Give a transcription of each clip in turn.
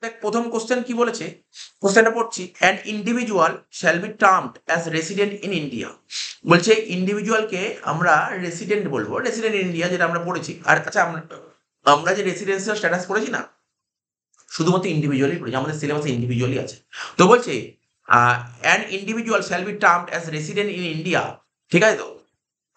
দেখ প্রথম কোশ্চেন কি বলেছে, কোশ্চেনটা পড়ছি, an individual shall be termed as resident in India. বলছে ইন্ডিভিজুয়ালকে আমরা রেসিডেন্ট বলবো, রেসিডেন্ট ইন ইন্ডিয়া যেটা আমরা পড়েছি। আর আচ্ছা আমরা আমরা যে রেসিডেন্সিয়াল স্ট্যাটাস পড়েছি না, শুধুমাত্র ইন্ডিভিজুয়ালি পড়েছি, আমাদের সিলেবাসে ইন্ডিভিজুয়ালি আছে। তো বলছে an individual shall be termed as resident in India, ঠিক আছে তো,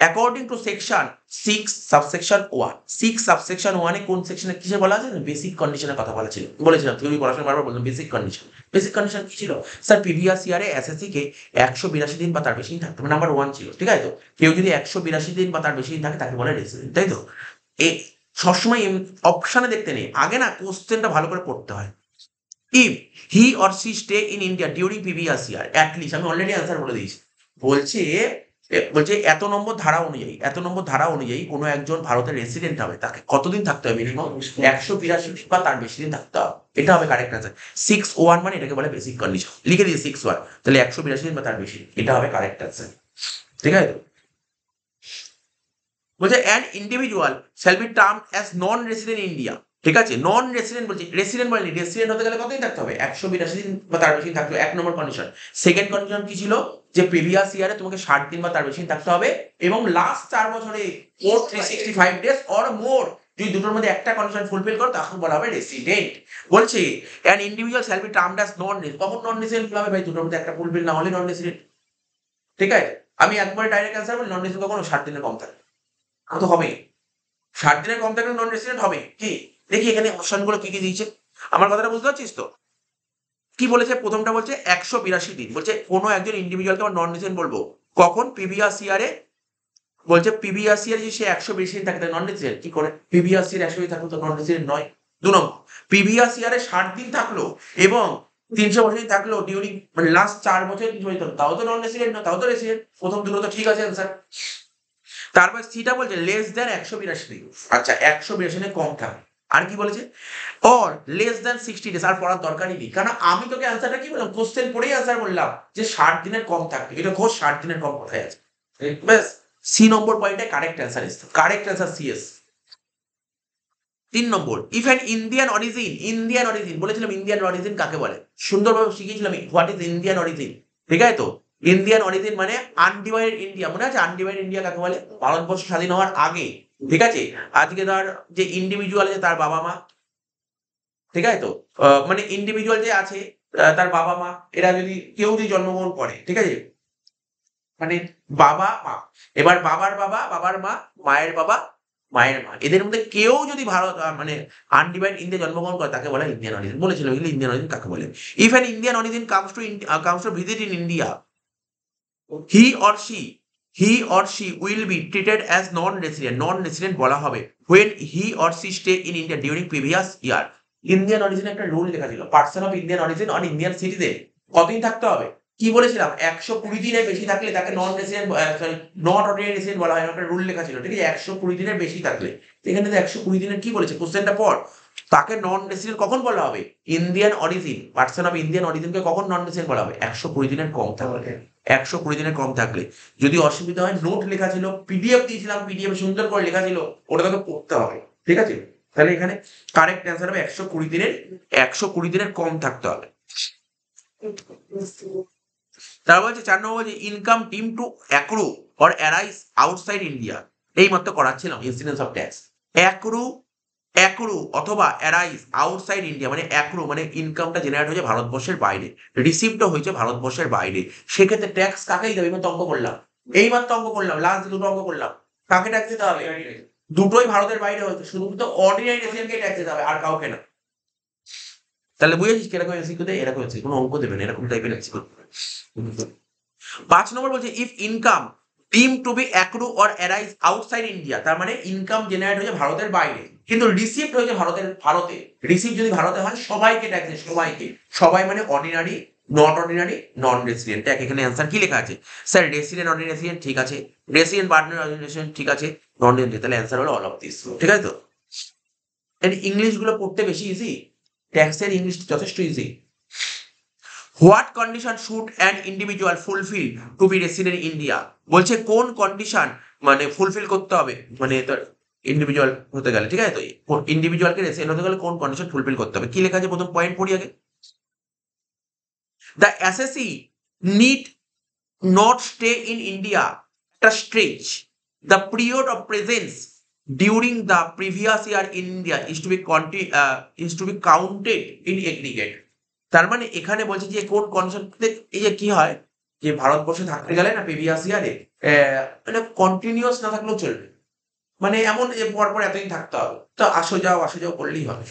according to section 6 subsection 1। 6 subsection 1 এ কোন সেকশনে কিসে বলা আছে? বেসিক কন্ডিশনের কথা বলা ছিল, বলেছিলাম থিওরি পড়াশোনা বারবার বললাম বেসিক কন্ডিশন। বেসিক কন্ডিশন কি ছিল স্যার? প্রিভিয়াস ইয়ারে এসএসসি কে 182 দিন বা তার বেশি দিন থাকতে হবে, নাম্বার 1 ছিল, ঠিক আছে তো। কেউ যদি 182 দিন বা তার বেশি দিন থাকে তাকে বলে রেসিডেন্ট, তাই তো। এ সবসময় অপশনে দেখতে নেই, আগে না কোশ্চেনটা ভালো করে পড়তে হয়। If he or she stay in India during previous year at least, আমি অলরেডি অ্যান্সার বলে দিয়েছি। বলছে বলছে এত নম্বর ধারা অনুযায়ী, এত নম্বর ধারা অনুযায়ী কোনো একজন ভারতের রেসিডেন্ট হবে, তাকে কতদিন থাকতে হবে? মিনিমাম 182 দিন বা তার বেশি দিন থাকতে হবে। এটা হবে কারেক্ট আনসার। 6(1) মানে এটাকে বলে বেসিক কন্ডিশন, লিখে দিয়ে 6(1), তাহলে 182 দিন বা তার বেশি, এটা হবে কারেক্ট আনসার, ঠিক আছে তো। বলছে an individual shall be term as non resident India, ঠিক আছে। নন রেসিডেন্ট বলছি, রেসিডেন্ট বলেনি। রেসিডেন্ট হতে গেলে কতদিন থাকতে হবে? 182 দিন বা তার বেশি থাকতে হবে, 1 নম্বর কন্ডিশন। সেকেন্ড কন্ডিশন কি ছিল? যে প্রিভিয়াস ইয়ারে তোমাকে 60 দিন বা তার বেশি থাকতে হবে, এবং লাস্ট 4 বছরে মোর 365 ডেজ অর মোর। যদি দুটোর মধ্যে একটা কন্ডিশন ফুলফিল করো তখন বলা হবে রেসিডেন্ট। বলছে an individual shall be termed as non resident, কখন নন রেসিডেন্ট হবে ভাই? দুটোর মধ্যে একটা ফুলফিল না হলে নন রেসিডেন্ট, ঠিক আছে। আমি একবারে ডাইরেক্ট অ্যান্সার বলি, নন রেসিডেন্ট কখনো 60 দিনের কম থাকে, তো হবে 60 দিনের কম থাকলে নন রেসিডেন্ট হবে। কি দেখি এখানে অপশনগুলো কি কি দিয়েছে, আমার কথাটা বুঝতে পারছিস তো? কি বলেছে? প্রথমটা বলছে 182 দিন, বলছে কোনো একজন ইন্ডিভিজুয়ালকে আমরা নন রেসিডেন্ট বলবো কখন? প্রিভিয়াস ইয়ারে। বলছে প্রিভিয়াস ইয়ারে যদি সে 120 দিন থাকে তাহলে নন রেসিডেন্ট। কি করে প্রিভিয়াস ইয়ার 120 থাকলো তো নন রেসিডেন্ট নয়। 2 নম্বর, প্রিভিয়াস ইয়ারে 60 দিন থাকলো এবং 365 দিন থাকলো ডিউরিং, মানে লাস্ট 4 বছর 365 দিন, তাও তো নন রেসিডেন্ট না, তাও তো রেসিডেন্ট। প্রথম দুটো তো ঠিক আছে অ্যান্সার। তারপর সিটা বলছে লেস দেন 182 দিন, আচ্ছা 182 দিনের কম থাকে। আর কি বলেছে? Or less than 60 days. আর পড়ার দরকারই নেই, কারণ আমি তোকে অ্যান্সারটা কি বললাম, কোশ্চেন পড়েই অ্যান্সার বললাম যে 60 দিনের কম থাকবে। এটা খোঁজ 60 দিনের কম কোথায় আছে, ব্যাস। সি নম্বর পয়েন্টে কারেক্ট অ্যান্সার এসছে, correct answer CS. 3 number, if an Indian origin, Indian origin বলেছিলাম, ইন্ডিয়ান অরিজিন কাকে বলে সুন্দরভাবে শিখিয়েছিলাম, হোয়াট ইজ ইন্ডিয়ান অরিজিন, ঠিক আছে তো। ইন্ডিয়ান অরিজিন মানে আনডিভাইডেড ইন্ডিয়া, মনে আছে আনডিভাইডেড ইন্ডিয়া কাকে বলে? ভারতবর্ষ স্বাধীন হওয়ার আগে, ঠিক আছে। আজকে ধর যে ইন্ডিভিজুয়াল আছে তার বাবা মা, ঠিক আছে তো, মানে ইন্ডিভিজুয়াল যে আছে তার বাবা মা, এরা যদি কেউ যদি জন্মগ্রহণ করে, ঠিক আছে, মানে বাবা মা, এবার বাবার বাবা, বাবার মা, মায়ের বাবা, মায়ের মা, এদের মধ্যে কেউ যদি ভারত মানে আনডিভাইড ইন্ডিয়া জন্মগ্রহণ করে তাকে বলে ইন্ডিয়ান অরিজিন। বলেছিল এগুলো ইন্ডিয়ান অরিজিন কাকে বলে। If an Indian origin comes to visit in India, he or she he or she will be treated as non resident, non resident বলা হবে when he or she stay in India during previous year. Indian origin একটা rule লেখা ছিল, person of Indian origin on Indian citizen কতদিন থাকতে হবে? কি বলেছিলাম? 120 দিনের বেশি থাকলে তাকে non resident, sorry not ordinary resident বলা হয়, একটা রুল লেখা ছিল, ঠিক আছে। 120 দিনের বেশি থাকলে, এখানে তো 120 দিনের কি বলেছে কোশ্চেনটা পর, তাকে নন রেসিডেন্ট কখন বলা হবে? Indian origin, person of Indian অরিজিনকে কখন নন রেসিডেন্ট বলা হবে? 120 দিনের কম থাকলে। 120 দিনের কম থাকলে। যদি অসুবিধা হয় নোট লেখা ছিল, পিডিএফ দিয়েছিলাম, পিডিএফ সুন্দর করে লেখা ছিল, ওটা তোকে পড়তে হবে, ঠিক আছে। তাহলে এখানে কারেক্ট অ্যান্সার হবে 120 দিনের কম থাকতে হবে। তারপর হচ্ছে 4 নম্বর, যে income deemed to accrue or arise outside India. এই মাত্র করাচ্ছিলাম incidence of tax. Accrue, accrue অথবা অ্যারাইজ আউটসাইড ইন্ডিয়া, মানে অ্যাক্রু মানে ইনকামটা জেনারেট হয়েছে ভারতবর্ষের বাইরে, রিসিভটা হয়েছে ভারতবর্ষের বাইরে, সেক্ষেত্রে ট্যাক্স কাকেই দেবে? এইমাত্র অঙ্ক করলাম, এইমাত্র অঙ্ক করলাম, লাস্ট দুটো অঙ্ক করলাম, কাকে ট্যাক্স দিতে হবে? দুটোই ভারতের বাইরে হয়েছে, শুধুমাত্র অর্ডিনারি রেসিডেন্টকে ট্যাক্স দিতে হবে, আর কাউকে না। তাহলে বুঝেছিস কিরকম এমসিকিউ দেয়? এরকম এমসিকিউ, কোনো অঙ্ক দেবে না, এরকম টাইপের এমসিকিউ। 5 নম্বর বলছে if income deemed to be accrue or arise outside India, তার মানে ইনকাম জেনারেট হয়েছে ভারতের বাইরে কিন্তু রিসিভড হয়েছে ভারতে। রিসিভ যদি ভারতে হয় সবাইকে ট্যাক্স দেয়, সবাইকে। সবাই মানে ordinary, not ordinary, non resident. এখানে অ্যান্সার কি লেখা আছে স্যার? রেসিডেন্ট, অর্ডিনারি রেসিডেন্ট, ঠিক আছে। রেসিডেন্ট পার্টনার অর্ডিনেশন, ঠিক আছে। নন রেসিডেন্ট, তাহলে অ্যান্সার হলো অল অফ দিস, ঠিক আছে তো। এর ইংলিশ গুলো পড়তে বেশি ইজি, ট্যাক্সের ইংলিশ যথেষ্ট easy. What condition should an individual fulfil to be resident India? বলছে কোন কন্ডিশন মানে ফুলফিল করতে হবে, মানে ইন্ডিভিজুয়াল হতে গেলে, ঠিক আছে? তো ইন্ডিভিজুয়ালকে রেসিডেন্ট হতে গেলে কোন কন্ডিশন ফুলফিল করতে হবে? কি লেখা আছে প্রথম পয়েন্ট পড়ি আগে। The অ্যাসেসি need not stay in India at a stretch. The period of presence during the previous year in India is to be counted in aggregate. তার মানে এখানে বলছে যে কোন কন্ডিশন, এই যে কি হয় যে ভারতবর্ষে থাকতে গেলে না প্রিভিয়াস ইয়ারে মানে কন্টিনিউয়াস না থাকলেও চলবে, মানে এমন যে পরপর এতদিন থাকতে হবে, তো আসো যাও করলেই হবে।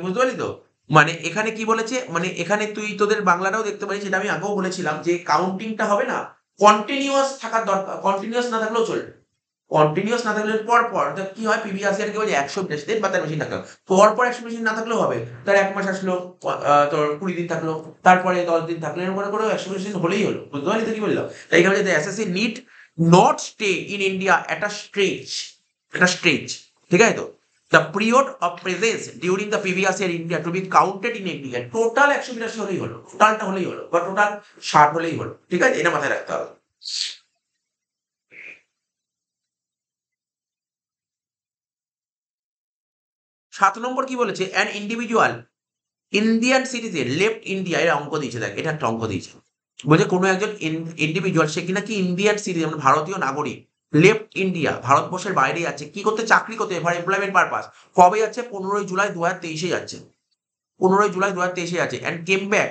বুঝতে পারলি তো? মানে এখানে কি বলেছে, মানে এখানে তুই তোদের বাংলাটাও দেখতে পারিস, যেটা আমি আগেও বলেছিলাম যে কাউন্টিংটা হবে না, কন্টিনিউয়াস থাকার দরকার, কন্টিনিউয়াস না থাকলেও চলবে। কন্টিনিউয়াস না থাকলে পর কি হয়, পিভিএস ইয়ার কি বলে 182 দিন বা তার বেশি থাকলো, পর 182 দিন না থাকলেও হবে, তার 1 মাস আসলো, তোর 20 দিন থাকলো, তারপরে 10 দিন থাকলো, এরকম করে 182 দিন হলেই হলো। বুঝতে পারলি তো কি বললাম? তাই এখানে যে SSC need not stay in India at a stretch, ঠিক আছে তো? The period of presence during the previous year in India to be counted in aggregate. Total 182 হলেই হলো, টোটালটা হলেই হলো, বা টোটাল 60 হলেই হলো, ঠিক আছে? এটা মাথায় রাখতে হবে। 7 নম্বর কি বলেছে, an individual Indian citizen left India, এর অঙ্ক দিয়েছে, দেখ এটা একটা অঙ্ক দিয়েছে। বলছে কোনো একজন ইন্ডিভিজুয়াল, সে কিনা কি ইন্ডিয়ান সিটিজেন, মানে ভারতীয় নাগরিক, লেফট ইন্ডিয়া, ভারতবর্ষের বাইরে যাচ্ছে কি করতে, চাকরি করতে, ফর এমপ্লয়মেন্ট পারপাস। কবে যাচ্ছে? 15 জুলাই 2023 যাচ্ছে, 15 জুলাই 2023 আছে, অ্যান্ড কেম ব্যাক।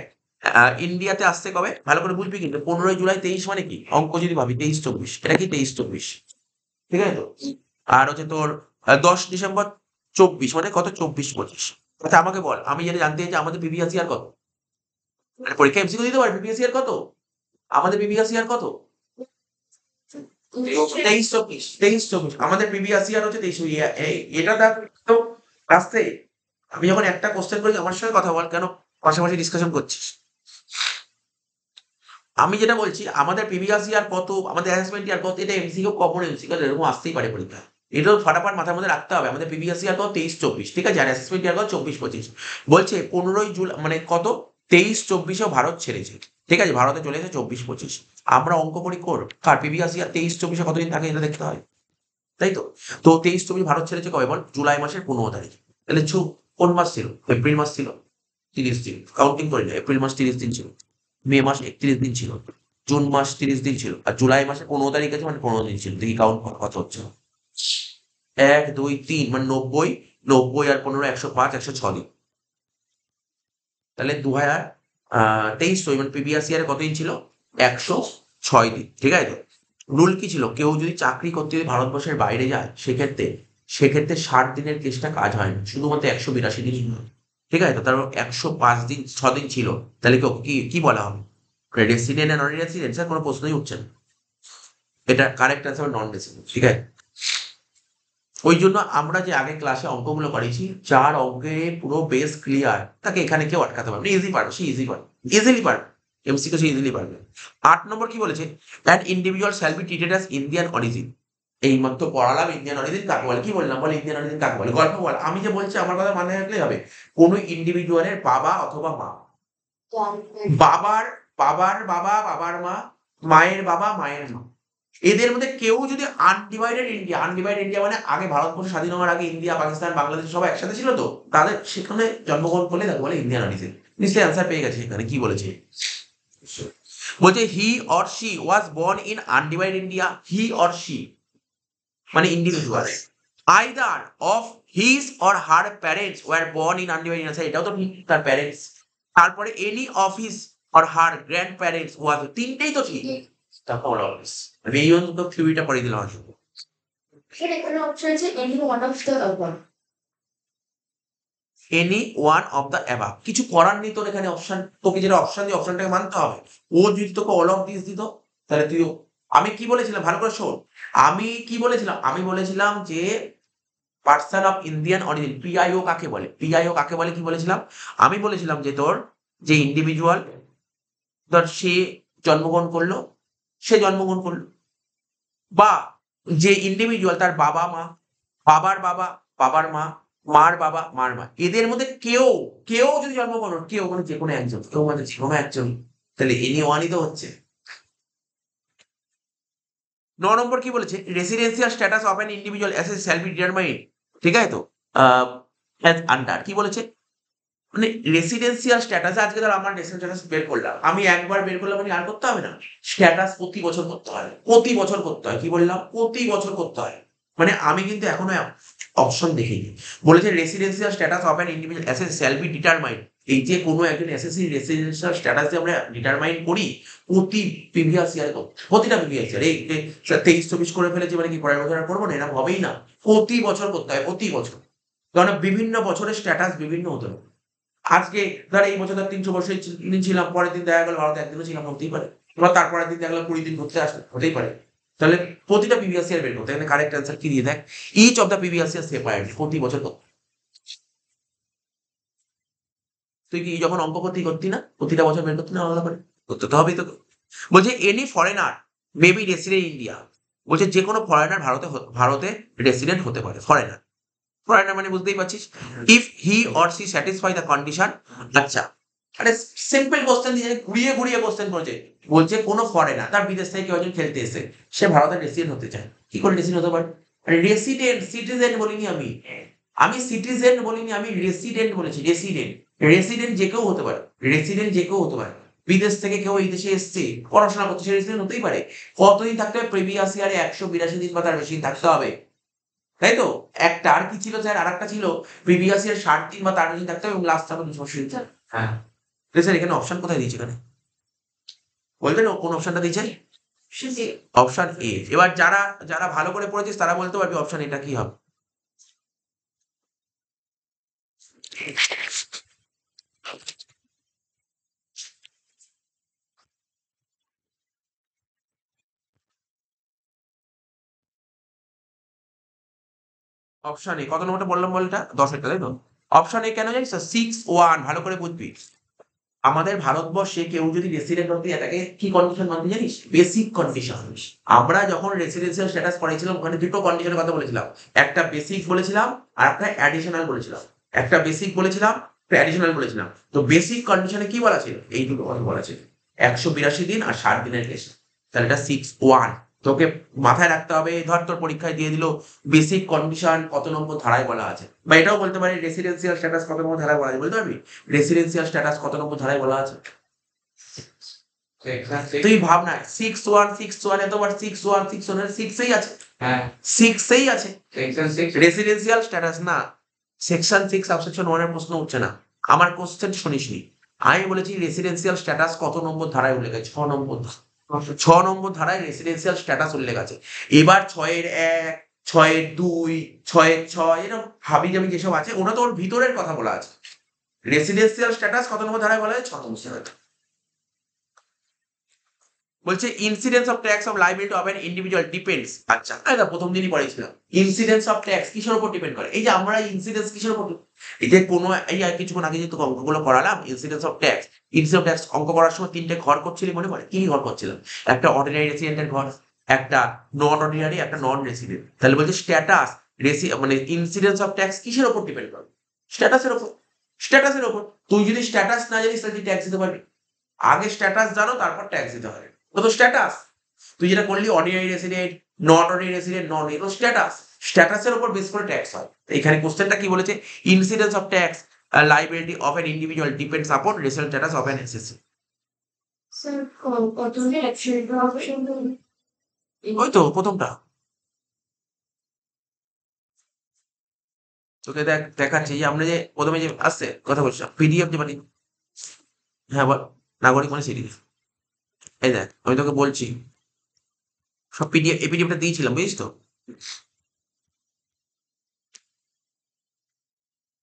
ইন্ডিয়াতে আসছে কবে, ভালো করে বুঝবি কিন্তু, 15 জুলাই 23 মানে কি, অঙ্ক যদি ভাবি 23-24, এটা কি 23-24, ঠিক আছে তো? আর হচ্ছে তোর 10 ডিসেম্বর 24, মানে কত, 24-25। আচ্ছা আমাকে বল, আমি যেটা জানতে চাই যে আমাদের প্রিভিয়াস ইয়ার কত, মানে পরীক্ষা এমসিকিউ দিতে পারে, প্রিভিয়াস ইয়ার কত, আমাদের প্রিভিয়াস ইয়ার কত, 23-24, আমাদের প্রিভিয়াস ইয়ার হচ্ছে 23। এটা দেখ তো আসতে, আমি যখন একটা কোশ্চেন করি আমার সঙ্গে কথা বল, কেন পাশাপাশি ডিসকাশন করছিস? আমি যেটা বলছি আমাদের প্রিভিয়াস ইয়ার কত, আমাদের অ্যাসেসমেন্ট ইয়ার কত, এটা এমসিকিউ, কমন এমসিকিউ এরকম আসতেই পারে পরীক্ষা। এটাও ফাটাফাট মাথার মধ্যে রাখতে হবে, আমাদের প্রিভিয়াস ইয়ার কত 23-24, ঠিক আছে, আর অ্যাসেসমেন্ট ইয়ার কত 24-25। বলছে 15 জুলাই মানে কত, 23-24-এও ভারত ছেড়েছে, ঠিক আছে, ভারতে চলে এসেছে 24-25। আমরা অঙ্ক করি কার প্রিভিয়াস ইয়ার 23-24-এ কতদিন থাকে এটা দেখতে হয়, তাই তো? তো 23-24 ভারত ছেড়েছে কবে বল, জুলাই মাসের 15 তারিখ। তাহলে কোন মাস ছিল, এপ্রিল মাস ছিল, 30 দিন, কাউন্টিং করি না, এপ্রিল মাস 30 দিন ছিল, মে মাস 31 দিন ছিল, জুন মাস 30 দিন ছিল, আর জুলাই মাসে 15 তারিখ আছে, মানে 15 দিন ছিল। দেখি কাউন্ট কত হচ্ছে, 1 2 3, মানে 90, 90 আর 15 105, 106 দিন। তাহলে 2023 মানে প্রিভিয়াস ইয়ারে কতদিন ছিল, 106 দিন, ঠিক আছে তো? রুল কি ছিল, কেউ যদি চাকরি করতে যদি ভারতবর্ষের বাইরে যায়, সেক্ষেত্রে 60 দিনের কেসটা কাজ হয় না, শুধুমাত্র 182 দিন হয়, ঠিক আছে তো? তার 105 দিন 6 দিন ছিল, তাহলে কি কি বলা হবে, রেসিডেন্ট আর নন রেসিডেন্ট, স্যার কোনো প্রশ্নই উঠছে না, এটা কারেক্ট অ্যান্সার নন রেসিডেন্ট, ঠিক আছে? ওই জন্য আমরা যে আগে ক্লাসে অঙ্কগুলো করেছি, যার অঙ্কে পুরো বেস ক্লিয়ার, তাকে এখানে কেউ আটকাতে পারবে না, ইজি পারবে, সে ইজি পারবে, ইজিলি পারবে, এমসিকিউ সে ইজিলি পারবে। 8 নম্বর কি বলেছে, that individual shall be treated as Indian origin. এই মাত্র পড়ালাম ইন্ডিয়ান অরিজিন কাকে বলে, কি বললাম বল, ইন্ডিয়ান অরিজিন কাকে বলে, গল্প বল, আমি যে বলছি আমার কথা মাথায় রাখলেই হবে। কোন ইন্ডিভিজুয়ালের বাবা অথবা মা, বাবার বাবার বাবা, বাবার মা, মায়ের বাবা, মায়ের মা, এদের মধ্যে কেউ যদি আনডিভাইডেড ইন্ডিয়া মানে আগে ভারতবর্ষ স্বাধীন হওয়ার আগে ইন্ডিয়া, পাকিস্তান, বাংলাদেশ সব একসাথে ছিল তো, তাদের সেখানে জন্মগ্রহণ করলে তাকে বলে ইন্ডিয়ান অরিজিন। নিশ্চয়ই অ্যান্সার পেয়ে গেছে এখানে, কি বলেছে, বলছে he or she was born in undivided India, he or she মানে individual, either of his or her parents were born in undivided India, এটাও তো ঠিক, তার প্যারেন্টস। তারপরে any of his or her grand parents was, তিনটেই তো ঠিক, তারপর অলওয়েজ, আমি এই অন্তত থিওরিটা পড়িয়ে দিলাম আসলে। এখানে অপশন আছে any one of the above. Any one of the above, কিছু করার নেই তোর এখানে, অপশন তোকে যেটা অপশন দিয়ে অপশনটাকে মানতে হবে। ও যদি তোকে অল অফ দিস দিত, তাহলে তুইও, আমি কি বলেছিলাম ভালো করে শোন, আমি কি বলেছিলাম, আমি বলেছিলাম যে person of Indian origin, PIO কাকে বলে, পিআইও কাকে বলে কি বলেছিলাম, আমি বলেছিলাম যে তোর যে ইন্ডিভিজুয়াল, ধর সে জন্মগ্রহণ করলো, বা যে ইন্ডিভিজুয়াল তার বাবা মা, বাবার বাবা, বাবার মা, মার বাবা, মার মা, এদের মধ্যে কেউ কেউ যদি জন্মগ্রহণ, কেউ মানে যে কোনো একজন, কেউ মানে যে কোনো একজন, তাহলে এনি ওয়ানই তো হচ্ছে। নম্বর কি বলেছে, residential status of an individual assessee shall be determined, ঠিক আছে তো, অ্যাজ আন্ডার কি বলেছে, মানে রেসিডেন্সিয়াল স্ট্যাটাস, আজকে ধর আমার রেসিডেন্সিয়াল স্ট্যাটাস বের করলাম, আমি একবার বের করলাম মানে আর করতে হবে না, স্ট্যাটাস প্রতি বছর করতে হয়, প্রতি বছর করতে হয়, কি বললাম, প্রতি বছর করতে হয়। মানে আমি কিন্তু এখনো অপশন দেখিনি, বলেছে residential status of an individual assessee shall be determined, এই যে কোনো একজন এসএসসি রেসিডেন্সিয়াল স্ট্যাটাস যে আমরা ডিটারমাইন করি প্রতি প্রিভিয়াস ইয়ার, প্রতিটা প্রিভিয়াস ইয়ার, এই 23-24 করে ফেলেছি মানে কি পরের বছর আর করবো না, এরকম হবেই না, প্রতি বছর করতে হয়, প্রতি বছর, কারণ বিভিন্ন বছরের স্ট্যাটাস বিভিন্ন হতে হবে। আজকে ধর এই বছর ধর 300 বছর দিন ছিলাম, পরের দিন দেখা গেল ভারতে একদিনও ছিলাম, হতেই পারে, এবার তারপরের দিন দেখা গেল 20 দিন ঘুরতে আসবে, হতেই পারে। তাহলে প্রতিটা প্রিভিয়াস ইয়ার বের করতে, এখানে কারেক্ট অ্যান্সার কি দিয়ে দেখ, each of the previous year separately, প্রতি বছর করতে। তুই কি যখন অঙ্ক করতি না, প্রতিটা বছর বের করতি না আলাদা করে, করতে তো হবেই তো। বলছে any foreigner may be resident India, বলছে যে কোনো ফরেনার ভারতে রেসিডেন্ট হতে পারে, ফরেনার, ফরেনার মানে বুঝতেই পারছিস, if he or she satisfy the condition. আচ্ছা, আরে সিম্পল কোশ্চেন দিয়ে ঘুরিয়ে ঘুরিয়ে কোশ্চেন করেছে, বলছে কোনো ফরেনার, তার বিদেশ থেকে কেউ একজন খেলতে এসে সে ভারতের রেসিডেন্ট হতে চায়, কি করে রেসিডেন্ট হতে পারে, রেসিডেন্ট, সিটিজেন বলিনি আমি, আমি সিটিজেন বলিনি, আমি রেসিডেন্ট বলেছি, রেসিডেন্ট, রেসিডেন্ট যে কেউ হতে পারে, রেসিডেন্ট যে কেউ হতে পারে, বিদেশ থেকে কেউ এই দেশে এসছে পড়াশোনা করছে, সে রেসিডেন্ট হতেই পারে, কতদিন থাকতে হবে, প্রিভিয়াস ইয়ারে 182 দিন বা তার বেশি থাকতে হবে, তাই তো, একটা আর কি ছিল স্যার, আর একটা ছিল প্রিভিয়াস ইয়ার 60 দিন বা তার বেশি থাকতে হবে এবং লাস্ট হবে 280 দিন। হ্যাঁ স্যার, এখানে অপশন কোথায় দিয়েছে, এখানে বলবেন কোন অপশনটা দিয়েছে, অপশন এ। এবার যারা যারা ভালো করে পড়েছিস তারা বলতে পারবি অপশন এটা কি হবে। অপশন এ কত নম্বরটা বললাম বলটা, 10-এরটা, তাই তো। অপশন এ কেন জানিস, 6-1, ভালো করে বুঝবি। আমাদের ভারতবর্ষে কেউ যদি রেসিডেন্ট হতে যায় তাকে কি কন্ডিশন মানতে জানিস, বেসিক কন্ডিশন। আমরা যখন রেসিডেন্সিয়াল স্ট্যাটাস করেছিলাম ওখানে দুটো কন্ডিশনের কথা বলেছিলাম, একটা বেসিক বলেছিলাম আর একটা অ্যাডিশনাল বলেছিলাম, একটা বেসিক বলেছিলাম, একটা অ্যাডিশনাল বলেছিলাম। তো বেসিক কন্ডিশনে কি বলা ছিল, এই দুটো কথা বলা ছিল, 182 দিন আর 60 দিনের বেশি, তাহলে এটা 6-1। তোকে মাথায় রাখতে হবে, ধর তোর পরীক্ষায় দিয়ে দিল বেসিক কন্ডিশন কত নম্বর ধারায় বলা আছে, বা এটাও বলতে পারি রেসিডেন্সিয়াল স্ট্যাটাস কত নম্বর ধারায় বলা আছে, বলতে পারবি রেসিডেন্সিয়াল স্ট্যাটাস কত নম্বর ধারায় বলা আছে। তুই ভাব না, 6-1 এতবার 6-1 6-1 আছে, হ্যাঁ 6-এই আছে, রেসিডেন্সিয়াল স্ট্যাটাস না, সেকশন 6 সাবসেকশন 1 এর প্রশ্ন উঠছে না, আমার কোশ্চেন শুনিসনি, আমি বলেছি রেসিডেন্সিয়াল স্ট্যাটাস কত নম্বর ধারায় উল্লেখ আছে, 6 নম্বর, 6 নম্বর ধারায় রেসিডেন্সিয়াল স্ট্যাটাস উল্লেখ আছে। এবার 6-1, 6-2, 6-6 এরকম হাবি জাবি যেসব আছে ওটা তো ওর ভিতরের কথা বলা আছে, রেসিডেন্সিয়াল স্ট্যাটাস কত নম্বর ধারায় বলা আছে, 6 নম্বর ধারায়। বলছে incidence of tax of liability of an individual depends, আচ্ছা এটা প্রথম দিনই পড়েছিলাম, ইনসিডেন্স অফ ট্যাক্স কিসের উপর ডিপেন্ড করে, এই যে আমরা ইনসিডেন্স কিসের উপর, এই যে কোনো এই আর কিছুক্ষণ আগে যে তোকে অঙ্কগুলো করালাম, incidence of tax, incidence of tax অঙ্ক করার সময় 3টে ঘর করছিলি মনে পড়ে, কি ঘর করছিলাম, একটা অর্ডিনারি রেসিডেন্টের ঘর, একটা নন অর্ডিনারি, একটা নন রেসিডেন্ট। তাহলে বলছে স্ট্যাটাস মানে ইনসিডেন্স অফ ট্যাক্স কিসের উপর ডিপেন্ড করে, স্ট্যাটাসের উপর, স্ট্যাটাসের উপর। তুই যদি স্ট্যাটাস না জানিস তাহলে তুই ট্যাক্স দিতে পারবি, আগে স্ট্যাটাস জানো তারপর ট্যাক্স দিতে হবে, তো স্ট্যাটাস, তুই যেটা করলি অর্ডিনারি রেসিডেন্ট, নন অর্ডিনারি রেসিডেন্ট, নন, এগুলো স্ট্যাটাস, স্ট্যাটাসের উপর বেস করে ট্যাক্স হয়। এখানে কোশ্চেনটা কি বলেছে, incidence of tax liability of an individual depends upon resident status of an SSC. Sir কতদিন অ্যাকচুয়ালি অপশন ওই তো প্রথমটা, তোকে দেখাচ্ছি যে আমরা যে প্রথমে যে আসছে কথা বলছিলাম পিডিএফ যে মানে, হ্যাঁ বল, নাগরিক মানে সিরিজ, এই দেখ আমি তোকে বলছি সব পিডিএফ, এই পিডিএফটা দিয়েছিলাম বুঝিস তো,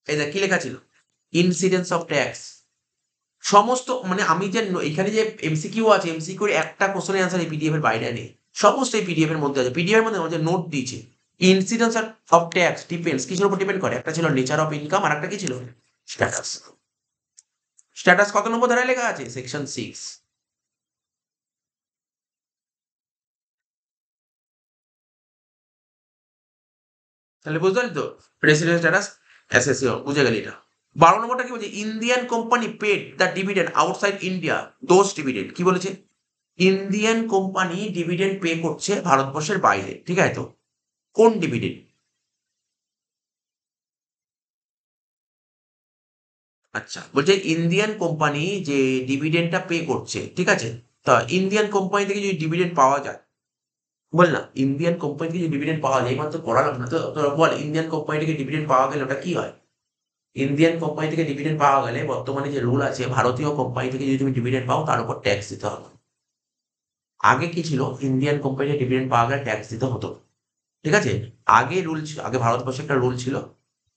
এই দেখ কি লেখা ছিল, ইনসিডেন্স অফ ট্যাক্স, সমস্ত মানে আমি যে এখানে যে এমসিকিউ আছে, এমসিকিউর একটা কোশ্চেনের অ্যান্সার এই পিডিএফ এর বাইরে নেই, সমস্ত এই পিডিএফ এর মধ্যে আছে, পিডিএফ এর মধ্যে আমাদের নোট দিয়েছে, ইনসিডেন্স অফ ট্যাক্স ডিপেন্ডস কিসের উপর ডিপেন্ড করে, একটা ছিল নেচার অফ ইনকাম আর একটা কি ছিল স্ট্যাটাস, স্ট্যাটাস কত নম্বর ধারায় লেখা আছে, সেকশন 6। তাহলে বুঝতে পারলি তো, প্রেসিডেন্ট স্ট্যাটাস এসএসসি বুঝে গেলি এটা। 12 নম্বরটা কি বলছে, Indian company paid the dividend outside India those dividend, কি বলেছে, ইন্ডিয়ান কোম্পানি ডিভিডেন্ড পে করছে ভারতবর্ষের বাইরে, ঠিক আছে? তো কোন ডিভিডেন্ড? আচ্ছা, বলছে ইন্ডিয়ান কোম্পানি যে ডিভিডেন্ডটা পে করছে, ঠিক আছে? তা ইন্ডিয়ান কোম্পানি থেকে যদি ডিভিডেন্ড পাওয়া যায়, বল না, ইন্ডিয়ান কোম্পানি থেকে যদি ডিভিডেন্ড পাওয়া যায়, এবার তো পড়ালাম না তো, তোরা বল ইন্ডিয়ান কোম্পানি থেকে ডিভিডেন্ড পাওয়া গেলে ওটা কি হয়? ইন্ডিয়ান কোম্পানি থেকে ডিভিডেন্ড পাওয়া গেলে বর্তমানে যে রুল আছে, ভারতীয় কোম্পানি থেকে যদি তুমি ডিভিডেন্ড পাও তার উপর ট্যাক্স দিতে হবে। আগে কি ছিল, ইন্ডিয়ান কোম্পানিতে ডিভিডেন্ড পাওয়া গেলে ট্যাক্স দিতে হতো, ঠিক আছে? আগে রুল ছিল, আগে ভারতবর্ষে একটা রুল ছিল।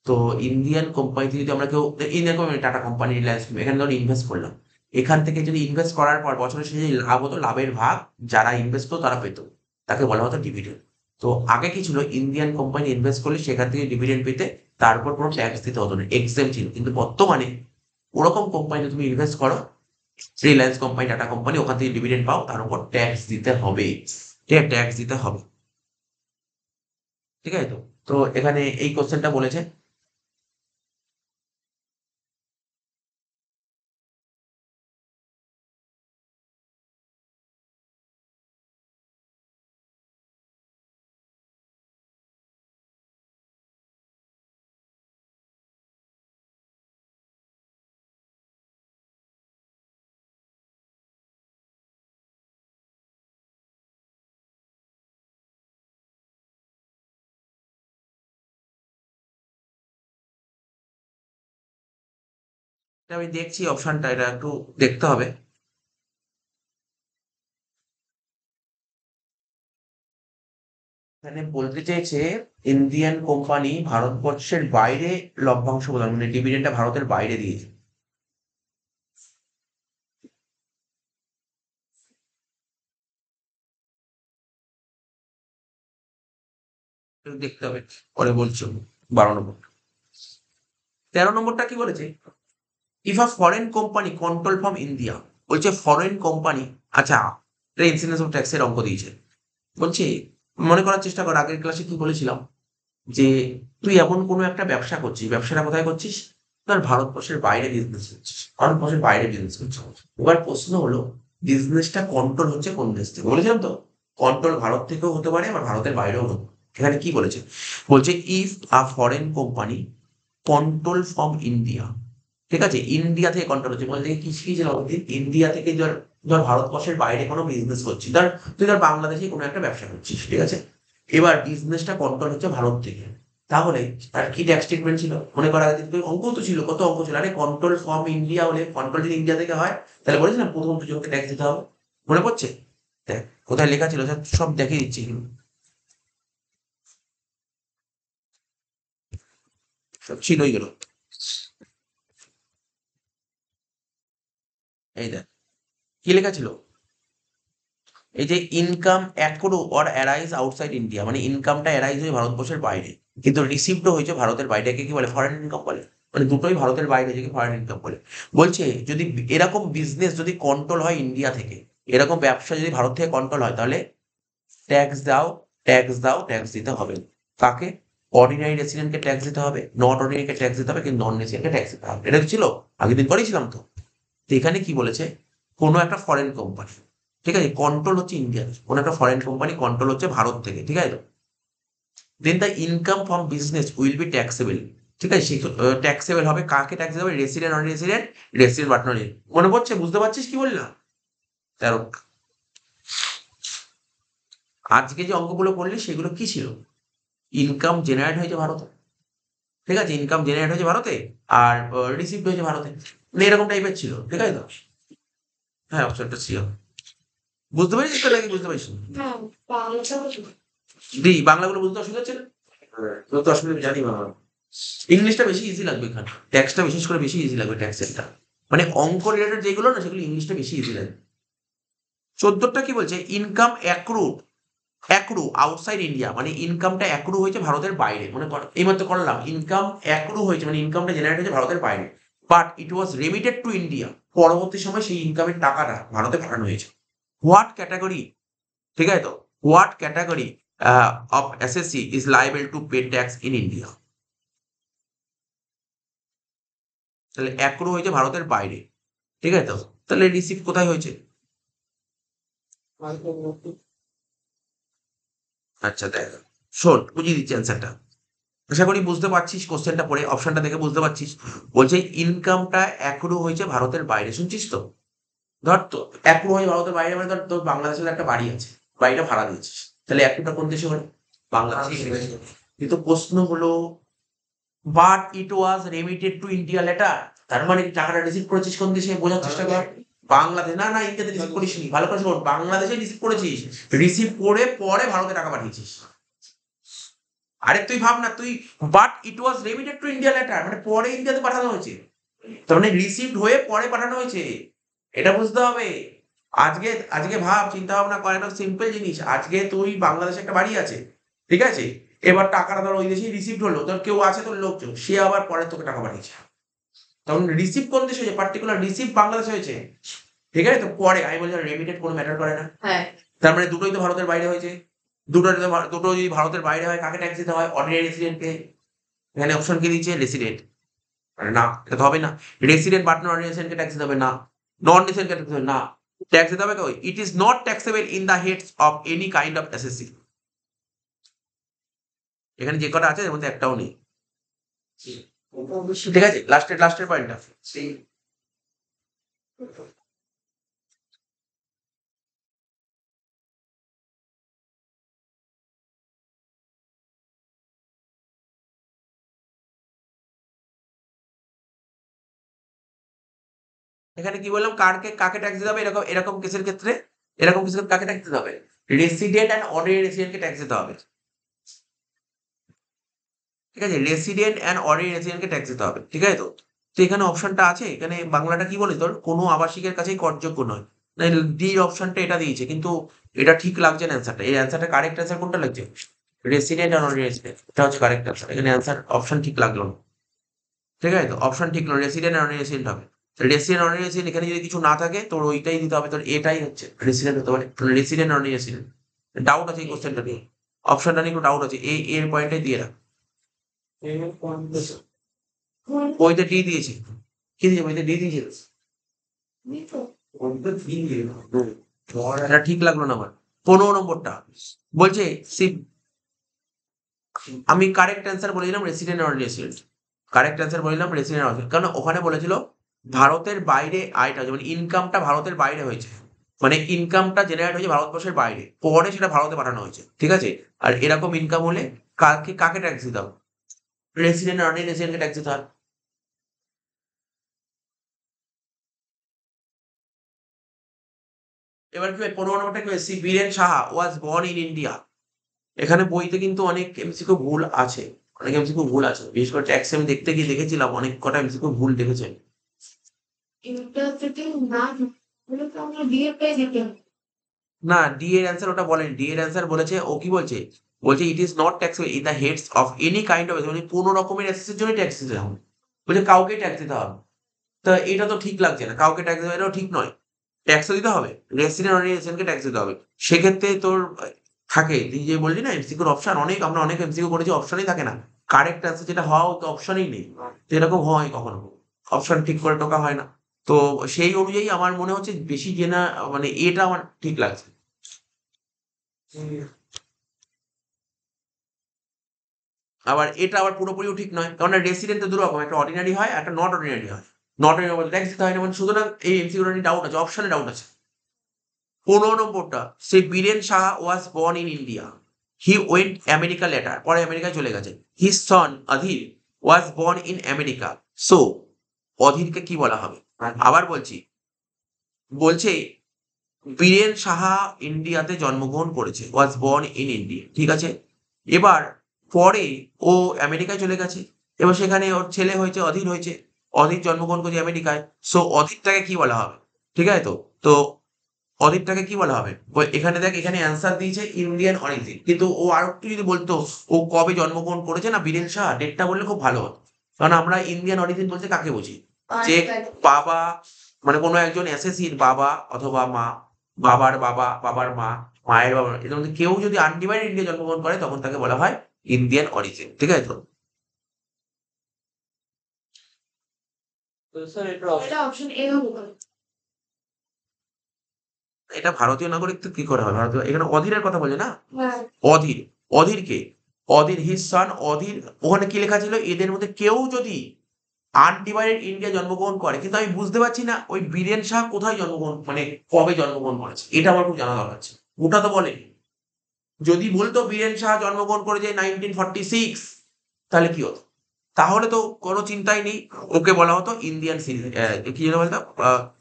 তো ইন্ডিয়ান কোম্পানিতে যদি আমরা কেউ, Indian company tata company, Reliance, এখানে ধরো ইনভেস্ট করলাম, এখান থেকে যদি ইনভেস্ট করার পর বছরে শেষে যে লাভ হতো, লাভের ভাগ যারা ইনভেস্ট করতো তারা পেতো, তাকে বলা হতো ডিভিডেন্ড। তো আগে কি ছিল, ইন্ডিয়ান কোম্পানি ইনভেস্ট করলে সেখান থেকে ডিভিডেন্ড পেতে, তারপর কোনো ট্যাক্স দিতে হতো না, এক্সেম ছিল। কিন্তু বর্তমানে ওরকম কোম্পানিতে তুমি ইনভেস্ট করো, রিলায়েন্স কোম্পানি, টাটা কোম্পানি, ওখান থেকে ডিভিডেন্ড পাও, তার উপর ট্যাক্স দিতে হবে, ঠিক আছে? ট্যাক্স দিতে হবে, ঠিক আছে? তো তো এখানে এই কোশ্চেনটা বলেছে। এটা আমি দেখছি অপশনটা, এটা একটু দেখতে হবে। এখানে বলতে চেয়েছে ইন্ডিয়ান কোম্পানি ভারতবর্ষের বাইরে লভ্যাংশ প্রদান, মানে ডিভিডেন্ডটা ভারতের বাইরে দিয়েছে। একটু দেখতে হবে, পরে বলছো। 12 নম্বর। 13 নম্বরটা কি বলেছে? If a foreign company control from India, বলছে ফরেন কোম্পানি, আচ্ছা, এটা ইন্সিডেন্স অফ ট্যাক্সের অঙ্ক দিয়েছে। বলছে মনে করার চেষ্টা কর, আগের ক্লাসে কি বলেছিলাম, যে তুই এমন কোনো একটা ব্যবসা করছিস, ব্যবসাটা কোথায় করছিস? ধর ভারতবর্ষের বাইরে বিজনেস করছিস, ভারতবর্ষের বাইরে বিজনেস করছিস। এবার প্রশ্ন হলো, বিজনেসটা কন্ট্রোল হচ্ছে কোন দেশ থেকে? বলেছিলাম তো, কন্ট্রোল ভারত থেকেও হতে পারে, আবার ভারতের বাইরেও হতে পারে। এখানে কি বলেছে? বলছে if a foreign company control from India, ঠিক আছে? ইন্ডিয়া থেকে কন্ট্রোল হচ্ছে, বলতে কি কি ছিল, ইন্ডিয়া থেকে ধর, ধর ভারতবর্ষের বাইরে কোনো বিজনেস করছিস, ধর তুই ধর বাংলাদেশে কোনো একটা ব্যবসা করছিস, ঠিক আছে? এবার বিজনেসটা কন্ট্রোল হচ্ছে ভারত থেকে, তাহলে তার কি ট্যাক্স ট্রিটমেন্ট ছিল? মনে করা যায়, অঙ্ক তো ছিল, কত অঙ্ক ছিল, আরে কন্ট্রোল ফ্রম ইন্ডিয়া হলে, কন্ট্রোল যদি ইন্ডিয়া থেকে হয়, তাহলে বলেছিলাম প্রথম দুজনকে ট্যাক্স দিতে হবে। মনে পড়ছে? দেখ কোথায় লেখা ছিল, সব দেখিয়ে দিচ্ছি, সব ছিলই গেল। এই দেখ কি লেখা ছিল, এই যে income accrue or arise outside India, মানে ইনকামটা অ্যারাইজ হয়ে ভারতবর্ষের বাইরে, কিন্তু রিসিভড হয়েছে ভারতের বাইরে, একে কি বলে? ফরেন ইনকাম বলে। মানে দুটোই ভারতের বাইরে, যেকে ফরেন ইনকাম বলে। বলছে যদি এরকম বিজনেস যদি কন্ট্রোল হয় ইন্ডিয়া থেকে, এরকম ব্যবসা যদি ভারত থেকে কন্ট্রোল হয়, তাহলে ট্যাক্স দাও, ট্যাক্স দাও, ট্যাক্স দিতে হবে। কাকে? অর্ডিনারি রেসিডেন্টকে ট্যাক্স দিতে হবে, নট অর্ডিনারিকে ট্যাক্স দিতে হবে, কিন্তু নন রেসিডেন্টকে ট্যাক্স দিতে হবে। এটা তো ছিল, আগের দিন করেছিলাম তো। তো এখানে কি বলেছে, কোনো একটা ফরেন কোম্পানি, ঠিক আছে, কন্ট্রোল হচ্ছে ইন্ডিয়া, কোনো একটা ফরেন কোম্পানি কন্ট্রোল হচ্ছে ভারত থেকে, ঠিক আছে? Then the income from business will be taxable, ঠিক আছে? সেই ট্যাক্সেবল হবে, কাকে ট্যাক্স দেবে? Resident, non resident, resident but non. মনে পড়ছে? বুঝতে পারছিস কি বললাম? 13। আজকে যে অঙ্কগুলো করলি সেগুলো কি ছিল? ইনকাম জেনারেট হয়েছে ভারতে, ঠিক আছে? ইনকাম জেনারেট হয়েছে ভারতে, আর রিসিভ হয়েছে ভারতে, মানে এরকম টাইপের ছিল, ঠিক আছে তো? হ্যাঁ, অপশনটা ছিল। বুঝতে পেরেছিস তো নাকি বুঝতে পারিস? হ্যাঁ, বাংলাটা দি বাংলাগুলো বুঝতে অসুবিধা হচ্ছে না? তোর তো অসুবিধা, আমি জানি বাংলা। ইংলিশটা বেশি ইজি লাগবে এখানে, ট্যাক্সটা বিশেষ করে বেশি ইজি লাগবে, ট্যাক্সেরটা। মানে অঙ্ক রিলেটেড যেগুলো না, সেগুলো ইংলিশটা বেশি ইজি লাগবে। 14টা কি বলছে? ইনকাম অ্যাক্রুড, অ্যাক্রু আউটসাইড ইন্ডিয়া, মানে ইনকামটা অ্যাক্রু হয়েছে ভারতের বাইরে, মনে কর এইমাত্র করলাম, ইনকাম অ্যাক্রু হয়েছে, মানে ইনকামটা জেনারেট হয়েছে ভারতের বাইরে, but it was remitted to India, পরবর্তী সময় সেই ইনকামের টাকাটা ভারতে পাঠানো হয়েছে। হোয়াট ক্যাটাগরি, ঠিক আছে তো? What category of SSC is liable to pay tax in India? তাহলে অ্যাক্রু হয়েছে ভারতের বাইরে, ঠিক আছে তো? তাহলে রিসিভ কোথায় হয়েছে? আচ্ছা দেখ, শোন বুঝিয়ে দিচ্ছি অ্যান্সারটা। আশা করি বুঝতে পারছিস, কোশ্চেনটা পড়ে অপশনটা দেখে বুঝতে পারছিস। বলছে ইনকামটা অ্যাক্রু হয়েছে ভারতের বাইরে, শুনছিস তো? ধর তো অ্যাক্রু হয়ে ভারতের বাইরে মানে ধর তোর বাংলাদেশের একটা বাড়ি আছে, বাড়িটা ভাড়া দিয়েছিস, তাহলে অ্যাক্রুটা কোন দেশে হলো? বাংলাদেশে। কিন্তু প্রশ্ন হলো but it was remitted to India letter, তার মানে টাকাটা রিসিভ করেছিস কোন দেশে, বোঝার চেষ্টা কর। বাংলাদেশ না, না ইন্ডিয়াতে রিসিভ করিসনি, ভালো করে শোন, বাংলাদেশে রিসিভ করেছিস, রিসিভ করে পরে ভারতে টাকা পাঠিয়েছিস। আরে তুই ভাব না তুই, but it was remitted to India letter মানে পরে ইন্ডিয়াতে পাঠানো হয়েছে, তার মানে রিসিভড হয়ে পরে পাঠানো হয়েছে, এটা বুঝতে হবে। আজকে আজকে ভাব, চিন্তা ভাবনা কর, একটা সিম্পল জিনিস, আজকে তুই বাংলাদেশে একটা বাড়ি আছে, ঠিক আছে, এবার টাকাটা ধর ওই দেশেই রিসিভড হলো, ধর কেউ আছে তোর লোকজন, সে আবার পরে তোকে টাকা পাঠিয়েছে, তখন রিসিভ কোন দেশে হয়েছে, পার্টিকুলার রিসিভ বাংলাদেশে হয়েছে, ঠিক আছে, তো পরে আমি বলছি রেমিটেড কোনো ম্যাটার করে না। হ্যাঁ, তার মানে দুটোই তো ভারতের বাইরে হয়েছে, দুটো যদি ভারতের বাইরে হয় কাকে ট্যাক্স দিতে হয়? অর্ডিনারি রেসিডেন্টকে। এখানে অপশন কি দিচ্ছে? রেসিডেন্ট, না এটা তো হবে না, রেসিডেন্ট বাট নন রেসিডেন্টকে ট্যাক্স দিতে হবে না, নন রেসিডেন্টকে ট্যাক্স দিতে হবে না, ট্যাক্স দিতে হবে কই? It is not taxable in the heads of any kind of SSC. এখানে যে কটা আছে এর মধ্যে একটাও নেই, ঠিক আছে, লাস্টের পয়েন্টটা। এখানে কি বললাম, কাকে ট্যাক্স দিতে হবে এরকম এরকম কেসের ক্ষেত্রে, এরকম কেসের ক্ষেত্রে কাকে ট্যাক্স দিতে হবে? রেসিডেন্ট অ্যান্ড অনারি রেসিডেন্টকে ট্যাক্স দিতে হবে, ঠিক আছে, রেসিডেন্ট অ্যান্ড অনারি রেসিডেন্টকে ট্যাক্স দিতে হবে, ঠিক আছে তো। তো এখানে অপশনটা আছে, এখানে বাংলাটা কি বলে তোর, কোনো আবাসিকের কাছেই করযোগ্য নয়, ডি অপশনটা এটা দিয়েছে, কিন্তু এটা ঠিক লাগছে না অ্যান্সারটা, এই অ্যান্সারটা কারেক্ট অ্যান্সার কোনটা লাগছে? রেসিডেন্ট আর অনারি রেসিডেন্ট, এটা হচ্ছে কারেক্ট অ্যান্সার, এখানে অ্যান্সার অপশন ঠিক লাগলো না, ঠিক আছে তো, অপশন ঠিক নয়, রেসিডেন্ট আর অনারি রেসিডেন্ট হবে। রেসিডেন্ট অনারি রেসিডেন্ট এখানে যদি কিছু না থাকে তোর ওইটাই দিতে হবে, তোর এটাই হচ্ছে রেসিডেন্ট হতে পারে, রেসিডেন্ট অনারি রেসিডেন্ট। ডাউট আছে এই কোশ্চেনটা নিয়ে, অপশনটা নিয়ে একটু ডাউট আছে, এই এর পয়েন্টটাই দিয়ে রাখ। বইতে ডি দিয়েছে, কি দিয়েছে বইতে? ডি দিয়েছে। হুম, এটা ঠিক লাগলো না আমার। 15 নম্বরটা বলছে আমি কারেক্ট অ্যান্সার বলেছিলাম resident on resident, correct answer বলেছিলাম রেসিডেন্ট অন, কারণ ওখানে বলেছিল ভারতের বাইরে আয়টা, যেমন ইনকামটা ভারতের বাইরে হয়েছে, মানে ইনকামটা জেনারেট হয়েছে ভারতবর্ষের বাইরে, পরে সেটা ভারতে পাঠানো হয়েছে, ঠিক আছে, আর এরকম ইনকাম হলে কাকে কাকে ট্যাক্স দিতে হবে? রেসিডেন্ট অন রেসিডেন্টকে ট্যাক্স দিতে হবে। এবার কি হয়, 15 নম্বরটা কি হয়, she Biren Saha was born in India. এখানে বইতে কিন্তু অনেক এমসিকিউ ভুল আছে, অনেক এমসিকিউ ভুল আছে, বিশেষ করে ট্যাক্স আমি দেখতে গিয়ে দেখেছিলাম অনেক কটা এমসিকিউ ভুল দেখেছেন। ইন্টারপ্রিটিং না হলে তো আমরা বিয়েটাই দিতে হবে। না, ডি এর অ্যান্সার ওটা বলেনি, ডি এর অ্যান্সার বলেছে, ও কি বলছে, বলছে it is not taxable in the heads of any kind of, মানে কোনো রকমের অ্যাসেসের জন্য ট্যাক্স দিতে হবে, বলছে কাউকে ট্যাক্স দিতে হবে, তা এটা তো ঠিক লাগছে না, কাউকে ট্যাক্স দেওয়া এটাও ঠিক নয়, ট্যাক্স দিতে হবে, রেসিডেন্ট অন রেসিডেন্টকে ট্যাক্স দিতে হবে। সেক্ষেত্রে তোর থাকে, তুই যে বললি না এমসিকিউর অপশন অনেক, আমরা অনেক এমসিকিউ করেছি অপশনই থাকে না, কারেক্ট অ্যান্সার যেটা হওয়া তো অপশনই নেই, তো এরকম হয় কখনো, অপশন ঠিক করে টোকা হয় না, তো সেই অনুযায়ী আমার মনে হচ্ছে বেশি জেনা, মানে এটা আমার ঠিক লাগছে। আবার এটা আবার পুরোপুরিও ঠিক নয়, কারণ রেসিডেন্ট তো দুরকম, একটা অর্ডিনারি হয় একটা নট অর্ডিনারি হয়, নট অর্ডিনারি ট্যাক্স দিতে হয় না, মানে সুতরাং এই এমসিকিউটা নিয়ে ডাউট আছে, অপশনে ডাউট আছে। 15 নম্বরটা, সে Biren Saha was born in India, he went America later, পরে আমেরিকায় চলে গেছে, his son Adhir was born in America, so অধীরকে কি বলা হবে? আবার বলছি, বলছে বীরেন সাহা ইন্ডিয়াতে জন্মগ্রহণ করেছে, ওয়াজ বর্ন ইন ইন্ডিয়া, ঠিক আছে, এবার পরে ও আমেরিকায় চলে গেছে, এবার সেখানে ওর ছেলে হয়েছে, অধীর হয়েছে, অধীর জন্মগ্রহণ করেছে আমেরিকায়, সো অধীরটাকে কি বলা হবে? ঠিক আছে তো, তো অদিতটাকে কি বলা হবে? এখানে দেখ, এখানে অ্যান্সার দিয়েছে ইন্ডিয়ান অরিজিন, কিন্তু ও আর একটু যদি বলতো ও কবে জন্মগ্রহণ করেছে না বীরেন শাহ, ডেটটা বললে খুব ভালো হতো, কারণ আমরা ইন্ডিয়ান অরিজিন বলতে কাকে বুঝি, যে বাবা, মানে কোনো একজন এসএসসির বাবা অথবা মা, বাবার বাবা, বাবার মা, মায়ের বাবা, এদের মধ্যে কেউ যদি আনডিভাইডেড ইন্ডিয়া জন্মগ্রহণ করে তখন তাকে বলা হয় ইন্ডিয়ান অরিজিন, ঠিক আছে তো। এটা অপশন এ হবে। এটা ভারতীয় নাগরিক তো কি করে হয় ভারতীয়, এখানে অধীরের কথা বলে না, হ্যাঁ অধীর, অধীরকে, অধীর হিজ সন অধীর, ওখানে কি লেখা ছিল এদের মধ্যে কেউ যদি আনডিভাইডেড ইন্ডিয়া জন্মগ্রহণ করে, কিন্তু আমি বুঝতে পারছি না ওই বীরেন শাহ কোথায় জন্মগ্রহণ মানে কবে জন্মগ্রহণ করেছে, এটা আমার খুব জানা দরকার আছে। ওটা তো বলেনি। যদি বলতো বীরেন শাহ জন্মগ্রহণ করেছে 1946, তাহলে কি হতো? তাহলে তো কোনো চিন্তাই নেই, ওকে বলা হতো ইন্ডিয়ান সিটিজেন, কি যেন বলতো,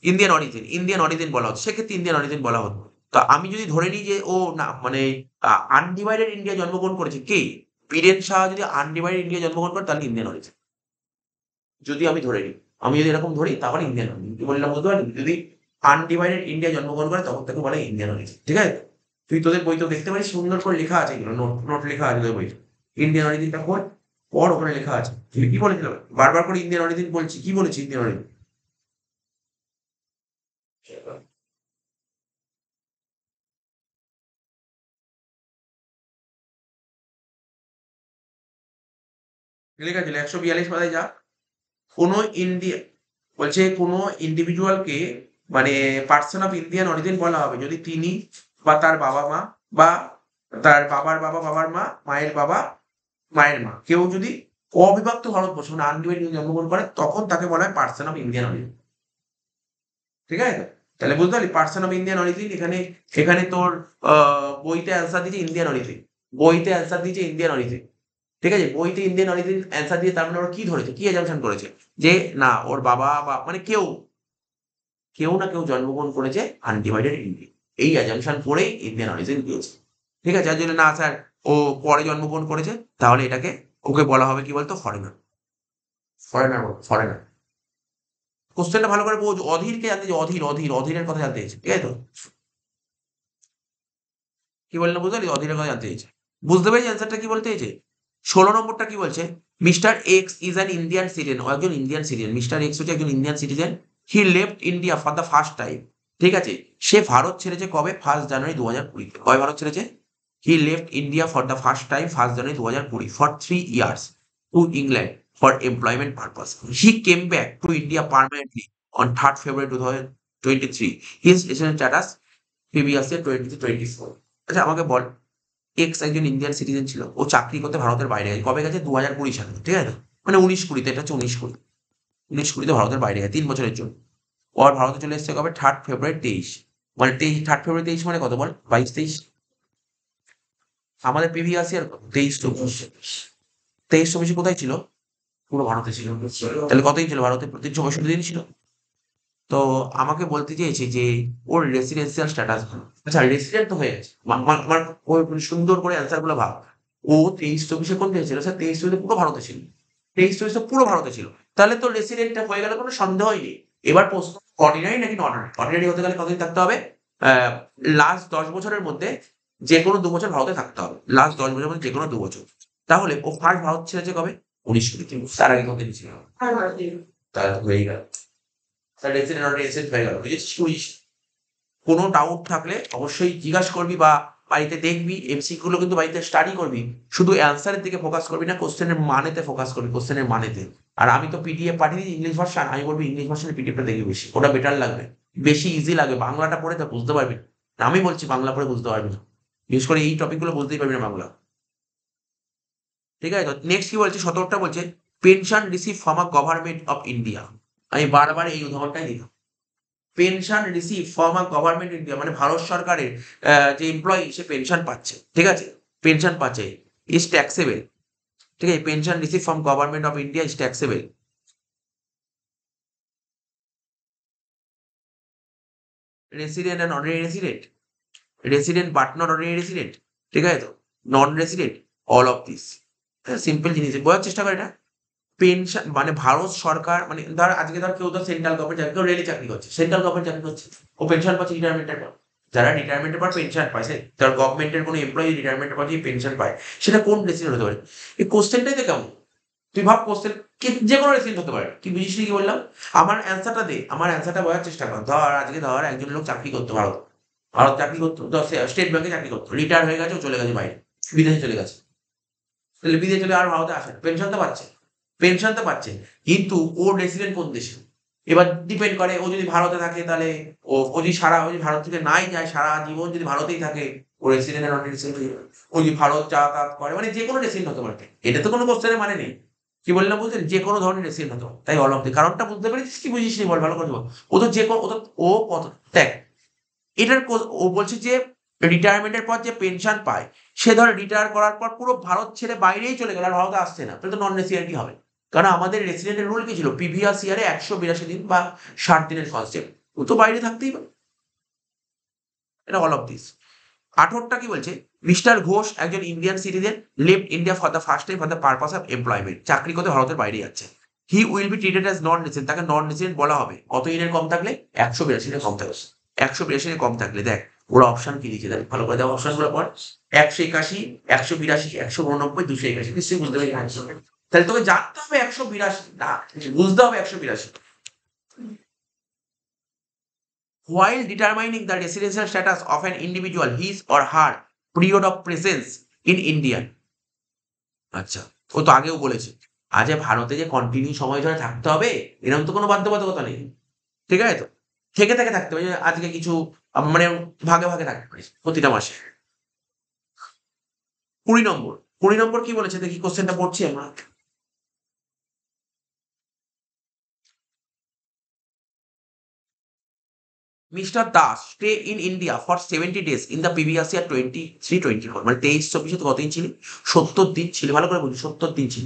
ইন্ডিয়ান অরিজিন, ইন্ডিয়ান অরিজিন বলা হতো, সেক্ষেত্রে ইন্ডিয়ান অরিজিন বলা হতো। তো আমি যদি ধরে নিই যে ও না মানে আনডিভাইডেড ইন্ডিয়া জন্মগ্রহণ করেছে কে, বীরেন শাহ যদি আনডিভাইডেড ইন্ডিয়া জন্মগ্রহণ করে তাহলে ইন্ডিয়ান অরিজিন, যদি আমি ধরে নিই, আমি যদি এরকম ধরি তাহলে ইন্ডিয়ান অরিজিন, কি বললাম বুঝতে পারলি? যদি আনডিভাইডেড ইন্ডিয়া জন্মগ্রহণ করে তখন তাকে বলে ইন্ডিয়ান অরিজিন, ঠিক আছে? তুই তোদের বই তো দেখতে পারিস সুন্দর করে লেখা আছে, এগুলো নোট নোট লেখা আছে তোদের বই, ইন্ডিয়ান অরিজিনটা পড়, পড় ওখানে লেখা আছে। তুমি কি বলেছিল বারবার করে ইন্ডিয়ান অরিজিন বলছি, কি বলেছি ইন্ডিয়ান অরিজিন? লেখা ছিল 142 পাতায় যা, কোনো ইন্ডিয়া বলছে কোনো ইন্ডিভিজুয়ালকে মানে পার্সন অফ ইন্ডিয়ান অরিজিন বলা হবে যদি তিনি বা তার বাবা মা বা তার বাবার বাবা বাবার মা মায়ের বাবা মায়ের মা কেউ যদি অবিভক্ত ভারতবর্ষ মানে আনডিভাইডেড জন্মগ্রহণ করে তখন তাকে বলা হয় পার্সন অফ ইন্ডিয়ান অরিজিন, ঠিক আছে? তাহলে বুঝতে পারলি পার্সন অফ ইন্ডিয়ান অরিজিন, এখানে এখানে তোর বইতে অ্যান্সার দিয়েছে ইন্ডিয়ান অরিজিন, বইতে অ্যান্সার দিয়েছে ইন্ডিয়ান অরিজিন, ঠিক আছে? বইতে ইন্ডিয়ান অরিজিন অ্যান্সার দিয়ে তার মানে ওরা কি ধরেছে, কি অ্যাজাম্পশন করেছে যে না ওর বাবা বা মানে কেউ কেউ না কেউ জন্মগ্রহণ করেছে আনডিভাইডেড ইন্ডিয়া, এই অ্যাজাম্পশন করেই ইন্ডিয়ান অরিজিন দিয়েছে, ঠিক আছে? আর যদি না স্যার ও পরে জন্মগ্রহণ করেছে তাহলে এটাকে ওকে বলা হবে কি বলতো ফরেনার, ফরেনার, ফরেনার। কোশ্চেনটা ভালো করে বোঝ, অধীরকে জানতে চাই, অধীর অধীর অধীরের কথা জানতে চাইছে, ঠিক আছে তো? কি বললাম বুঝতে পারলি, অধীরের কথা জানতে চাইছে, বুঝতে পেরেছি অ্যান্সারটা কি বলতে চাইছে? 16 নম্বরটা কি বলছে, mister X is an Indian citizen, ও একজন ইন্ডিয়ান সিটিজেন, মিস্টার এক্স হচ্ছে একজন Indian citizen, he left India for the first time, ঠিক আছে? সে ভারত ছেড়েছে কবে, 1 জানুয়ারি 2020, কবে ভারত ছেড়েছে? হি left India for the first time 1 January 2020 for 3 years to England for employment purpose, he came back to India permanently on 3 February 2023, his resident status previously 2024। আচ্ছা আমাকে বল, x একজন Indian citizen ছিল, ও চাকরি করতে ভারতের বাইরে গেছে, কবে গেছে? 2020 সালে, ঠিক আছে? মানে 19-20, এটা হচ্ছে 19-20, 19-20 ভারতের বাইরে গেছে 3 বছরের জন্য। ওর ভারতে চলে এসেছে কবে? 3 ফেব্রুয়ারি 23, মানে 3 ফেব্রুয়ারি 23 মানে কত বল, 22-23, আমাদের প্রিভিয়াস ইয়ার 23-24, 23-24 কোথায় ছিল? পুরো ভারতে ছিল, তাহলে কতদিন ছিল ভারতে? 365 দিন ছিল। তো আমাকে বলতে চেয়েছে যে ওর রেসিডেন্সিয়াল স্ট্যাটাস, আচ্ছা রেসিডেন্ট তো হয়ে গেছে, আমার ওই সুন্দর করে অ্যান্সার গুলো ভাব, ও 23-24 কোন দেশে ছিল স্যার? 23-24 পুরো ভারতে ছিল, 23-24 পুরো ভারতে ছিল, তাহলে তো রেসিডেন্ট হয়ে গেলে কোনো সন্দেহই নেই। এবার প্রশ্ন, অর্ডিনারি নাকি নন অর্ডিনারি? অর্ডিনারি হতে গেলে কতদিন থাকতে হবে? লাস্ট 10 বছরের মধ্যে যে কোনো 2 বছর ভারতে থাকতে হবে, লাস্ট 10 বছরের মধ্যে যে কোনো 2 বছর। তাহলে ও ফার্স্ট ভারত ছেড়েছে কবে? 19-20, তার আগে কতদিন ছিল? আর ভারতীয় তার হয়ে গেল, তার রেসিডেন্ট নন রেসিডেন্ট হয়ে গেল, বুঝেছিস? কোনো ডাউট থাকলে অবশ্যই জিজ্ঞাসা করবি বা বাড়িতে দেখবি, এমসিকিউ গুলো কিন্তু বাড়িতে স্টাডি করবি, শুধু অ্যান্সারের দিকে ফোকাস করবি না, কোশ্চেনের মানেতে ফোকাস করবি, কোশ্চেনের মানেতে। আর আমি তো পিডিএফ পাঠিয়ে দিই ইংলিশ ভার্সন, আমি বলবো ইংলিশ ভার্সনের পিডিএফটা দেখবি বেশি, ওটা বেটার লাগবে, বেশি ইজি লাগবে, বাংলাটা পড়ে তো বুঝতে পারবি না, আমি বলছি বাংলা পড়ে বুঝতে পারবি না, বিশেষ করে এই টপিক গুলো বুঝতেই পারবি না বাংলা, ঠিক আছে? তো নেক্সট কি বলছে, 17টা বলছে pension receive from a government of India, আমি বারবার এই উদাহরণটাই দিলাম, pension receive from a government India মানে ভারত সরকারের যে এমপ্লয়ি সে পেনশন পাচ্ছে, ঠিক আছে? পেনশন পাচ্ছে, ইজ ট্যাক্সেবল, ঠিক আছে? Pension receive from government of India is taxable, resident and honorary resident, resident but not honorary resident, ঠিক আছে তো? Non resident, all of this, simple জিনিস বোঝার চেষ্টা করে এটা। পেনশন মানে ভারত সরকার মানে ধর আজকে ধর কেউ ধর সেন্ট্রাল গভর্নমেন্ট চাকরি, কেউ রেলে চাকরি করছে, সেন্ট্রাল গভর্নমেন্ট চাকরি করছে, ও পেনশন পাচ্ছে রিটায়ারমেন্টের পর, যারা রিটায়ারমেন্টের পর পেনশন পায় সে ধর গভর্নমেন্টের কোনো এমপ্লয়ি রিটায়ারমেন্টের পর যে পেনশন পায় সেটা কোন রেসিডেন্ট হতে পারে? এই কোশ্চেনটাই তো কেমন, তুই ভাব কোশ্চেন যে কোনো রেসিডেন্ট হতে পারে, কি বুঝিস কি বললাম? আমার অ্যান্সারটা দে, আমার অ্যান্সারটা বোঝার চেষ্টা কর, ধর আজকে ধর একজন লোক চাকরি করতো ভারত, ভারত চাকরি করতো, ধর স্টেট ব্যাংকে চাকরি করতো, রিটায়ার হয়ে গেছে, ও চলে গেছে বাইরে, বিদেশে চলে গেছে, তাহলে বিদেশে চলে আর ভারতে আসে, পেনশন তো পাচ্ছে, পেনশন তো পাচ্ছে, কিন্তু ওর রেসিডেন্ট কোন দেশে? এবার ডিপেন্ড করে ও যদি ভারতে থাকে তাহলে ও যদি ও যদি ভারত থেকে নাই যায়, সারা জীবন যদি ভারতেই থাকে, ও রেসিডেন্ট নন রেসিডেন্ট, ও যদি ভারত যাতায়াত করে, মানে যে কোনো রেসিডেন্ট হতে পারে, এটা তো কোনো কোশ্চেনের মানে নেই। কি বললাম বুঝলেন, যে কোনো ধরনের রেসিডেন্ট হতে পারে, তাই অল অফ দি, কারণটা বুঝতে পেরেছিস কি বুঝিস নি বল ভালো করে বল। ও তো যে কোনো ও কত দেখ, এটার ও বলছে যে রিটায়ারমেন্টের পর যে পেনশন পায়, সে ধর রিটায়ার করার পর পুরো ভারত ছেড়ে বাইরেই চলে গেল, আর ভারতে আসছে না, তাহলে তো নন রেসিডেন্টই হবে। কারণ আমাদের রেসিডেন্টের রুল কি ছিল, প্রিভিয়াস ইয়ারে 182 দিন বা 60 দিনের কনসেপ্ট, ও তো বাইরে থাকতেই পারে। এটা অল অফ দিস। 18টা কি বলছে, মিস্টার ঘোষ একজন Indian citizen, left India for the first time for the purpose of employment, চাকরি করতে ভারতের বাইরে যাচ্ছে। He will be treated as non resident, তাকে নন রেসিডেন্ট বলা হবে কত দিনের কম থাকলে, 182 দিনের কম থাকলে। 182 কম থাকলে দেখ ওরা অপশন কি দিয়েছে, দেখ ভালো করে দেওয়া অপশন গুলো পর, 181, 182, 189, 281, নিশ্চয়ই বুঝতে পারি। তাহলে তোকে জানতে হবে 182 না, বুঝতে হবে 182। While determining the residential status of an individual, his or her period of presence in India, আচ্ছা, ও তো আগেও বলেছে, আজ ভারতে যে কন্টিনিউ সময় ধরে থাকতে হবে এরকম তো কোনো বাধ্যবাধকতা নেই, ঠিক আছে? তো থেকে থেকে থাকতে হবে, আজকে কিছু মানে ভাগে ভাগে থাকতে পারিস প্রতিটা মাসে। 20 নম্বর, 20 নম্বর কি বলেছে দেখি, কোশ্চেনটা পড়ছি আমরা। Mister Das stay in India for 70 days in the previous ইয়ার 23-24, মানে 23-24 কতদিন ছিল, 70 দিন ছিল, ভালো করে বলি 70 দিন ছিল।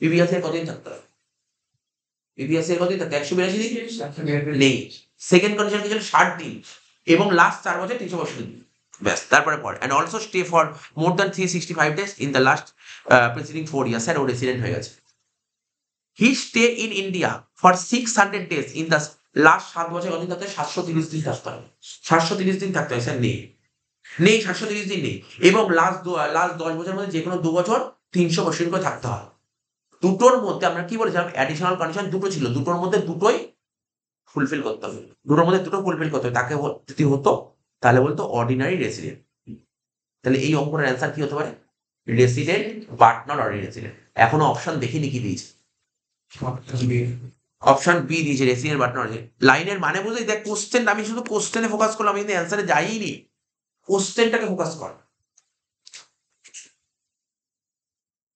প্রিভিয়াস ইয়ার কতদিন থাকতে হবে, প্রিভিয়াস ইয়ার কতদিন থাকতে, 182 দিন নেই। সেকেন্ড কন্ডিশন কি ছিল, 60 দিন, এবং লাস্ট 4 বছর 362 দিন, ব্যাস। তারপরে পর and also stay for more than 365 days in the last preceding 4 years, sir ও রেসিডেন্ট হয়ে গেছে। He stay in India for 600 days in the last 7 বছর কতদিন থাকতে হয়, 730 দিন থাকতে হবে, 730 দিন থাকতে হয়, স্যার নেই, নেই 730 দিন নেই। এবং লাস্ট 10 বছরের মধ্যে যে কোনো 2 বছর 365 দিন করে থাকতে হয়। দুটোর মধ্যে আমরা কি বলেছিলাম, অ্যাডিশনাল কন্ডিশন দুটো ছিল, দুটোর মধ্যে দুটোই ফুলফিল করতে হবে, দুটোর মধ্যে দুটো ফুলফিল করতে হবে, তাকে যদি হতো তাহলে বলতো অর্ডিনারি রেসিডেন্ট। তাহলে এই অঙ্কটার অ্যান্সার কি হতে পারে, resident but not ordinary resident. এখনো অপশন দেখিনি কি দিয়েছে, অপশন বি দিয়েছে, রেসিডেন্ট বাট নট। লাইনের মানে বুঝে দেখ, কোশ্চেন, আমি শুধু কোশ্চেনে ফোকাস করলাম, আমি কিন্তু অ্যান্সারে যাইনি, কোশ্চেনটাকে ফোকাস কর।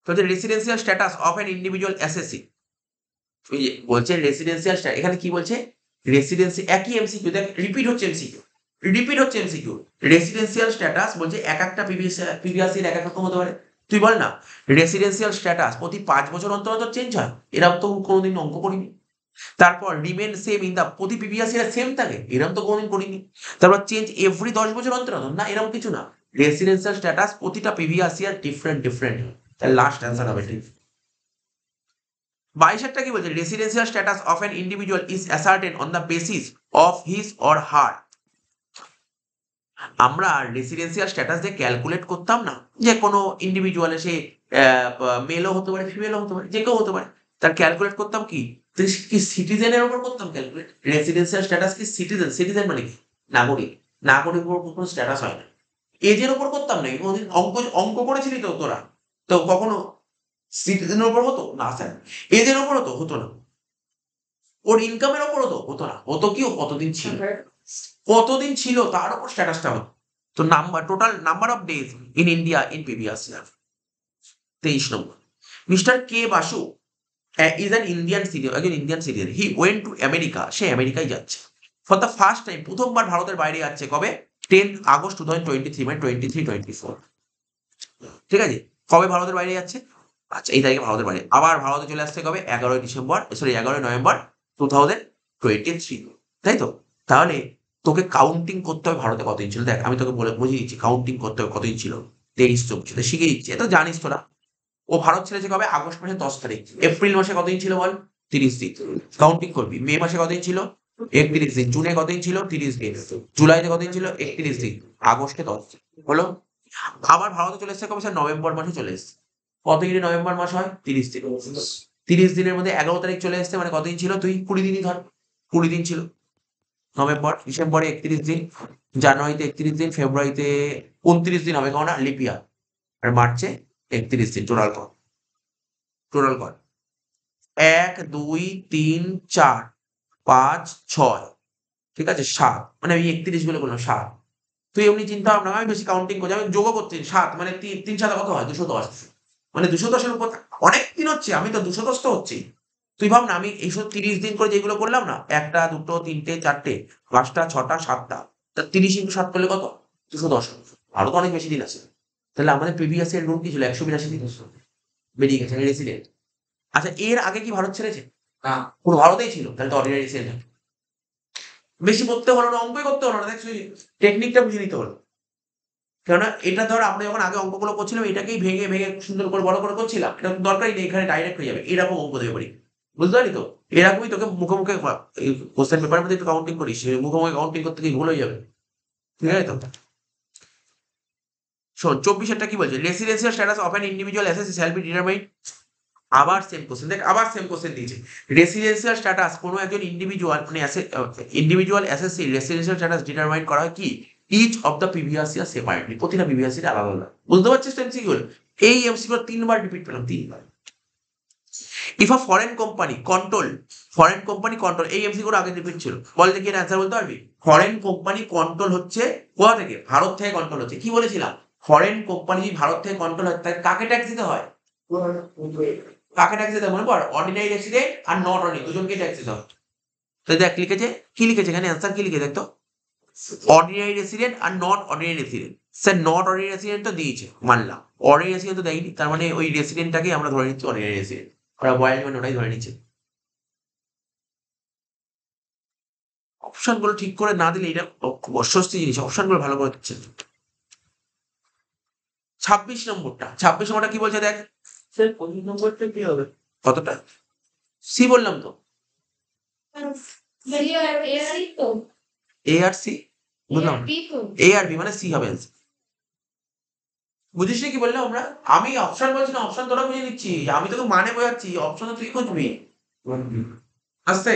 তো residential status of an individual SSC, বলছে রেসিডেন্সিয়াল, এখানে কি বলছে, রেসিডেন্সি, একই এমসিকিউ, দেখ রিপিট হচ্ছে এমসিকিউ, রিপিট হচ্ছে এমসিকিউ। রেসিডেন্সিয়াল স্ট্যাটাস বলছে এক একটা প্রিভিয়াস ইয়ার এক এক রকম হতে পারে। তুই বল না, রেসিডেন্সিয়াল স্ট্যাটাস প্রতি 5 বছর অন্তর অন্তর চেঞ্জ হয়, এরকম তো কোনোদিন অঙ্ক করিনি। তারপর রিমেন সেম ইন দা, প্রতি প্রিভিয়াস ইয়ার সেম থাকে, এরকম তো কোনোদিন করিনি। তারপর চেঞ্জ এভরি 10 বছর অন্তর অন্তর, না এরকম কিছু না। রেসিডেন্সিয়াল স্ট্যাটাস প্রতিটা প্রিভিয়াস ইয়ার ডিফারেন্ট ডিফারেন্ট। তাহলে লাস্ট অ্যান্সার হবে ঠিক। 22টা কি বলছে, residential status of an individual is ascertain on the basis of his or হার। আমরা রেসিডেন্সিয়াল স্ট্যাটাস দিয়ে ক্যালকুলেট করতাম না, যে কোনো ইন্ডিভিজুয়াল সে মেলও হতে পারে, ফিমেলও হতে পারে, যে কেউ হতে পারে, তার ক্যালকুলেট করতাম কি সিটিজেনের উপর করতাম ক্যালকুলেট। রেসিডেন্সিয়াল স্ট্যাটাস কি সিটিজেন, সিটিজেন মানে কি নাগরিক, নাগরিক উপর কোনো স্ট্যাটাস হয় না। এজের উপর করতাম না, কোনোদিন অঙ্ক অঙ্ক করেছিলি তো তোরা, তো কখনো সিটিজেনের উপর হতো না স্যার, এজের উপর হতো না, ওর ইনকামের উপর হতো না, হতো কি ও কতদিন ছিল, কতদিন ছিল তার উপর স্ট্যাটাসটা হতো। তো number, total number of days in India in previous year. 23 নম্বর, mister K Basu is an Indian citizen, একজন Indian citizen, he went to America, সে আমেরিকায় যাচ্ছে ফর দ্য ফার্স্ট টাইম, প্রথমবার ভারতের বাইরে যাচ্ছে, কবে, 10 আগস্ট 2023, মানে 23-24, ঠিক আছে? কবে ভারতের বাইরে যাচ্ছে, আচ্ছা এই তারিখে ভারতের বাইরে, আবার ভারতে চলে আসছে কবে, 11 নভেম্বর 2023, তাই তো? তাহলে তোকে কাউন্টিং করতে হবে ভারতে কতদিন ছিল, দেখ আমি তোকে বলে বুঝিয়ে দিচ্ছি, কাউন্টিং করতে হবে কতদিন ছিল, 23-24 শিখে দিচ্ছি, এটা জানিস তোরা। ও ভারত ছেড়েছে কবে, আগস্ট মাসে 10 তারিখ, এপ্রিল মাসে কতদিন ছিল বল, 30 দিন, কাউন্টিং করবি। মে মাসে কতদিন ছিল, 31 দিন। জুনে কতদিন ছিল, 30 দিন। জুলাইতে কতদিন ছিল, 31 দিন। আগস্টে 10 দিন হলো। আবার ভারতে চলে এসছে কবে, স্যার নভেম্বর মাসে চলে এসছে। কত দিনে নভেম্বর মাস হয়, 30 দিন। 30 দিনের মধ্যে 11 তারিখ চলে এসছে, মানে কতদিন ছিল, তুই 20 দিনই ধর, 20 দিন ছিল নভেম্বর। ডিসেম্বরে 31 দিন, জানুয়ারিতে 31 দিন, ফেব্রুয়ারিতে 29 দিন হবে, কারণ না লিপ ইয়ার, আর মার্চে 31 দিন। টোটাল কর, টোটাল কর, 1, 2, 3, 4, 5 6, ঠিক আছে 7, মানে আমি 31 বলে বললাম 7। তুই এমনি চিন্তা ভাবনা, আমি বেশি কাউন্টিং করছি, আমি যোগও করছি 7 মানে 3 7 কত হয় 210, মানে 210 উপর অনেক দিন হচ্ছে, আমি তো 210 তো হচ্ছে। তুই ভাব না, আমি এইসব 30 দিন করে যেগুলো করলাম না, 1টা 2টো 3টে 4টে 5টা 6টা 7টা, তা 30 × 7 করলে কত 210, আরো তো অনেক বেশি দিন আছে। তাহলে আমাদের প্রিভিয়াস এর রুল কি ছিল 182 দিন, বেরিয়ে গেছে রেসিডেন্ট। আচ্ছা এর আগে কি ভারত ছেড়েছে? না, পুরো ভারতেই ছিল, তাহলে তো অর্ডিনারি রেসিডেন্ট। বেশি পড়তে হলো না, অঙ্কই করতে হলো না, দেখ টেকনিকটা বুঝে নিতে হলো। কেননা এটা ধর আমরা যখন আগে অঙ্কগুলো করছিলাম এটাকেই ভেঙে ভেঙে সুন্দর করে বড় করে করছিলাম, এটা তো দরকারই নেই, এখানে ডাইরেক্ট হয়ে যাবে, এরকম অঙ্ক দেবে পারি, বুঝতে পারি তো? এরকমই তোকে মুখে মুখে কোশ্চেন পেপারের মধ্যে একটু কাউন্টিং করিস, মুখে মুখে কাউন্টিং করতে গিয়ে ভুল হয়ে যাবে, ঠিক আছে তো? শোন 24 কি বলছে, residential status of an individual assessee shall be determined. আবার সেম কোশ্চেন, দেখ আবার সেম কোশ্চেন দিয়েছে। রেসিডেন্সিয়াল স্ট্যাটাস কোনো একজন ইন্ডিভিজুয়াল মানে individual assessee residential status determine করা হয় কি each of the previous year separately, প্রতিটা প্রিভিয়াস ইয়ার আলাদা আলাদা। বুঝতে পারছিস তো এমসিকিউ? এই এমসিকিউ 3বার রিপিট পেলাম, 3বার। If a foreign company control, এই এমসিকিউ আগে রিপিট ছিল, বল দেখি এর অ্যান্সার বলতে পারবি? ফরেন কোম্পানি কন্ট্রোল হচ্ছে কোথা থেকে? ভারত থেকে কন্ট্রোল হচ্ছে। কি বলেছিলাম? ফরেন কোম্পানি যদি ভারত থেকে কন্ট্রোল হয় তাহলে কাকে ট্যাক্স দিতে হয়? কাকে ট্যাক্স দিতে হয় মনে পড়? Ordinary resident are not ordinary দুজনকে ট্যাক্স দিতে হয়। তো দেখ লিখেছে, কি লিখেছে এখানে অ্যান্সার কি লিখে দেখ তো, ordinary resident are not ordinary resident. Sir not ordinary resident তো দিয়েছে, মানলাম, অর্ডিনারি রেসিডেন্ট তো দেয়নি, তার মানে ওই রেসিডেন্টটাকে আমরা ধরে নিচ্ছি অর্ডিনারি রেসিডেন্ট, ওরা বয়েল মানে ওটাই ধরে নিচ্ছে। অপশন গুলো ঠিক করে না দিলে এটা খুব অস্বস্তি জিনিস, অপশন গুলো ভালো করে দিচ্ছে। 26 নম্বরটা কি বলছে দেখ। স্যার 25 নম্বরটা কি হবে? কতটা? সি বললাম তো, এআরই তো এ আর সি, বুঝলাম না। এআরবি তো এ আর বি মানে সি হবে answer। বুঝিস কি বললাম আমরা? আমি অপশন বলছি না, অপশন তোরা বুঝে নিচ্ছি, আমি তোকে মানে বোঝাচ্ছি, অপশন তুই খুঁজবি আস্তে,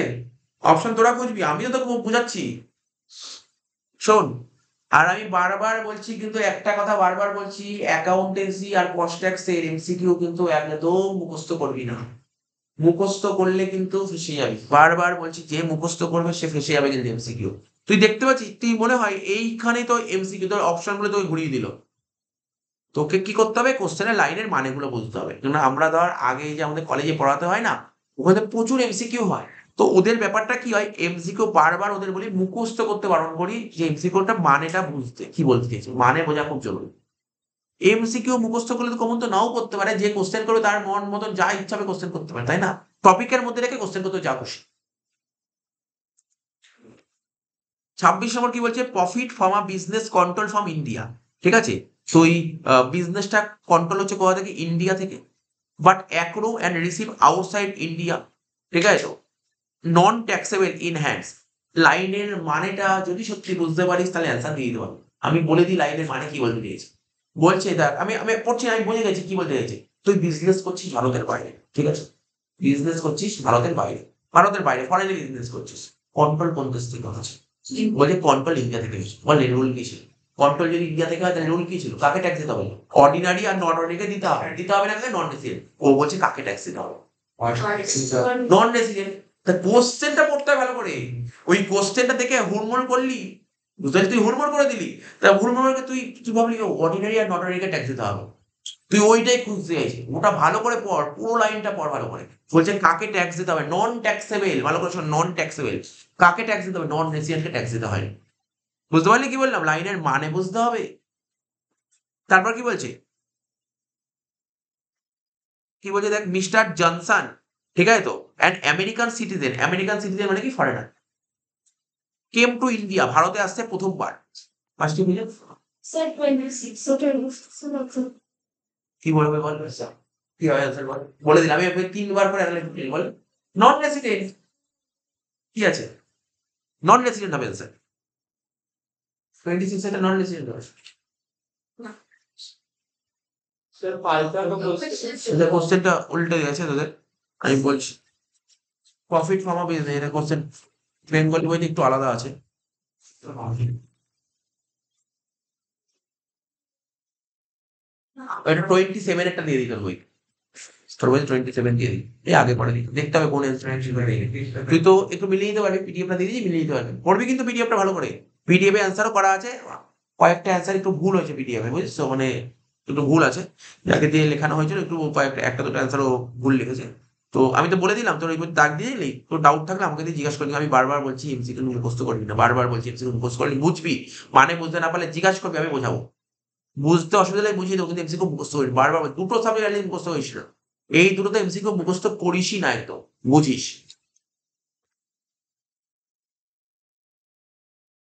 অপশন তোরা খুঁজবি, আমি তো তোকে বোঝাচ্ছি। শোন, আর আমি বারবার বলছি কিন্তু একটা কথা বারবার বলছি, অ্যাকাউন্টেন্সি আর কস্ট ট্যাক্স এর এমসিকিউ কিন্তু একদম মুখস্থ করবি না। মুখস্থ করলে কিন্তু ফেঁসে যাবি, বারবার বলছি, যে মুখস্থ করবে সে ফেঁসে যাবে কিন্তু এমসিকিউ। তুই দেখতে পাচ্ছিস, তুই মনে হয় এইখানে তো এমসিকিউ তোর অপশন গুলো তোকে ঘুরিয়ে দিল। তোকে কি করতে হবে? কোশ্চেনের লাইনের মানেগুলো বুঝতে হবে, কেননা আমরা ধর আগে যে আমাদের কলেজে পড়াতে হয় না, ওখানে প্রচুর এমসিকিউ হয়। তো ওদের ব্যাপারটা কি হয়, এমসিকিউ বারবার ওদের বলি মুখস্থ করতে বারণ করি, যে এমসিকিউটা মানেটা বুঝতে, কি বলতে চাইছে মানে বোঝা খুব জরুরি। এমসিকিউ মুখস্থ করলে তো কমন তো নাও করতে পারে, যে কোশ্চেন করবে তার মন মতন যা ইচ্ছা হবে কোশ্চেন করতে পারে, তাই না? টপিকের মধ্যে রেখে কোশ্চেন করতে যা খুশি। 26 কি বলছে, profit from a business control from India, ঠিক আছে? তো এই বিজনেসটা কন্ট্রোল হচ্ছে কোথা থেকে? ইন্ডিয়া থেকে, but accrue and receive outside India, ঠিক আছে তো? Non taxable in hands. লাইনের মানেটা যদি সত্যি বুঝতে পারিস তাহলে অ্যান্সার দিয়ে দিতে পারবি। আমি বলে দিই লাইনের মানে কি বলতে দিয়েছি। বলছে দেখ, আমি আমি পড়ছি না, আমি বুঝে গেছি কি বলতে চাইছে। তুই বিজনেস করছিস ভারতের বাইরে, ঠিক আছে? বিজনেস করছিস ভারতের বাইরে, ফরেনে বিজনেস করছিস, কন্ট্রোল কোন দেশ থেকে হচ্ছে? বলছে কন্ট্রোল ইন্ডিয়া থেকে হচ্ছে। বলে রুল কি ছিল? কন্ট্রোল যদি ইন্ডিয়া থেকে হয় তাহলে রুল কি ছিল? কাকে ট্যাক্স দিতে হবে? অর্ডিনারি আর নন অর্ডিনারিকে দিতে হবে, দিতে হবে না নন রেসিডেন্ট। ও বলছে কাকে ট্যাক্স দিতে হবে? Non resident. তা কোশ্চেনটা পড়তে হয় ভালো করে, ওই কোশ্চেনটা দেখে হুড়মুড় করলি, বুঝতে পারছিস? তুই হুড়মুড় করে দিলি, তা হুড়মুড় করে তুই তুই ভাবলি অর্ডিনারি আর নন অর্ডিনারিকে ট্যাক্স দিতে হবে, তুই ওইটাই খুঁজতে চাইছিস। ওটা ভালো করে পড়, পুরো লাইনটা পড় ভালো করে। বলছে কাকে ট্যাক্স দিতে হবে? নন ট্যাক্সেবল, ভালো করে শোন, নন ট্যাক্সেবল। কাকে ট্যাক্স দিতে হবে? নন রেসিডেন্টকে ট্যাক্স দিতে হয়। বুঝতে পারলি কি বললাম? লাইনের মানে বুঝতে হবে। তারপর কি বলছে, কি বলছে দেখ, মিস্টার জনসন, ঠিক আছে তো, অ্যান্ড আমেরিকান সিটিজেন মানে কি? ফরেনার, কেম টু ইন্ডিয়া, ভারতে আসছে প্রথমবার। ফার্স্ট ডিভিশন স্যার 26 so 26 কি বলবে বল, কি হয় আনসার বল, বলে দিলাম আমি আপনাকে 3বার করে অ্যানালাইজ বল। নন রেসিডেন্ট, কি আছে? নন রেসিডেন্ট হবে আনসার। 26 এটা নন রেসিডেন্ট হবে। স্যার পাল্টা এটা কোশ্চেনটা উল্টে গেছে তোদের, আমি বলছি। প্রফিট ফ্রম আ বিজনেস, এটা কোশ্চেন বেঙ্গলি বইতে একটু আলাদা আছে। এটা 27 একটা দিয়ে দিত বই। তোর বলছে 27 দিয়ে দিই, এই আগে পরে দিই, দেখতে হবে কোন অ্যান্সার। তুই তো একটু মিলিয়ে নিতে পারবি, পিডিএফটা দিয়ে দিই, মিলিয়ে নিতে পারবি, পড়বি কিন্তু পিডিএফটা ভালো করে। পিডিএফ এ অ্যান্সারও করা আছে, কয়েকটা অ্যান্সার একটু ভুল হয়েছে পিডিএফ এ, বুঝছো, মানে একটু ভুল আছে, যাকে দিয়ে লেখানো হয়েছিল একটু কয়েকটা একটা দুটো অ্যান্সারও ভুল লিখেছে। তো আমি তো বলে দিলাম, তোর ওই দাগ দিয়ে দিলি, তোর ডাউট থাকলে আমাকে দিয়ে জিজ্ঞাসা করবি। আমি বারবার বলছি এমসিকিউ মুখস্থ করবি না, বারবার বলছি এমসিকিউ মুখস্থ করবি, বুঝবি, মানে বুঝতে না পারলে জিজ্ঞাসা করবি, আমি বোঝাবো, বুঝতে অসুবিধা হলে বুঝিয়ে দেবো, কিন্তু এমসিকিউ মুখস্থ করিস বারবার, দুটো সাবজেক্ট অ্যাটলিস্ট মুখস্থ করিস না, এই দুটোতে এমসিকিউ মুখস্থ করিসই না, একদম বুঝিস।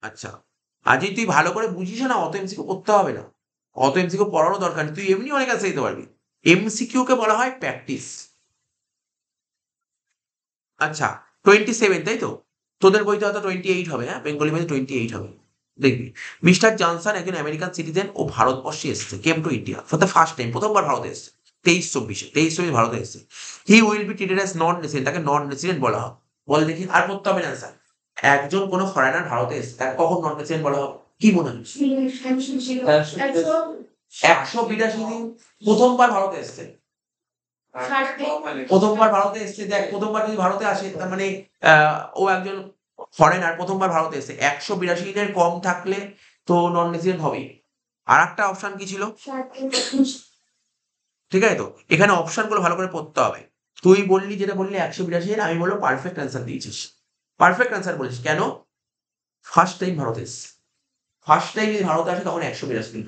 আচ্ছা, আর যদি তুই ভালো করে বুঝিস না, অত এমসিকিউ করতে হবে না, অত এমসিকিউ পড়ারও দরকার নেই, তুই এমনি অনেক কাছে দিতে পারবি। এমসিকিউ কে বলা হয় প্র্যাকটিস। আচ্ছা, 27 তাই তো, তোদের বইতে হয়তো 28 হবে, হ্যাঁ, বেঙ্গলি বইতে 28 হবে। দেখবি, মিস্টার জনসন একজন আমেরিকান সিটিজেন ও ভারতবর্ষে এসেছে, came to India for the first time, প্রথমবার ভারতে এসেছে, 23-24 ভারতে এসেছে। He will be treated as non resident, তাকে নন রেসিডেন্ট বলা হবে। বল দেখি, আর করতে হবে না স্যার, একজন কোনো ফরেনার ভারতে এসেছে, তাকে কখন নন রেসিডেন্ট বলা হবে, কি মনে হচ্ছে? 182 দিন, প্রথমবার ভারতে এসেছে, প্রথমবার ভারতে এসেছে, দেখ প্রথমবার যদি ভারতে আসে তার মানে ও একজন ফরেনার, প্রথমবার ভারতে এসেছে, 182 দিনের কম থাকলে তো নন রেসিডেন্ট হবেই। আর একটা অপশন কি ছিল, ঠিক আছে? তো এখানে অপশন গুলো ভালো করে পড়তে হবে। তুই বললি, যেটা বললি 182 দিন, আমি বলবো পারফেক্ট অ্যান্সার দিয়েছিস, পারফেক্ট অ্যান্সার বলিস। কেন? ফার্স্ট টাইম ভারতে এসেছে, ফার্স্ট টাইম যদি ভারতে আসে তখন 182 দিন,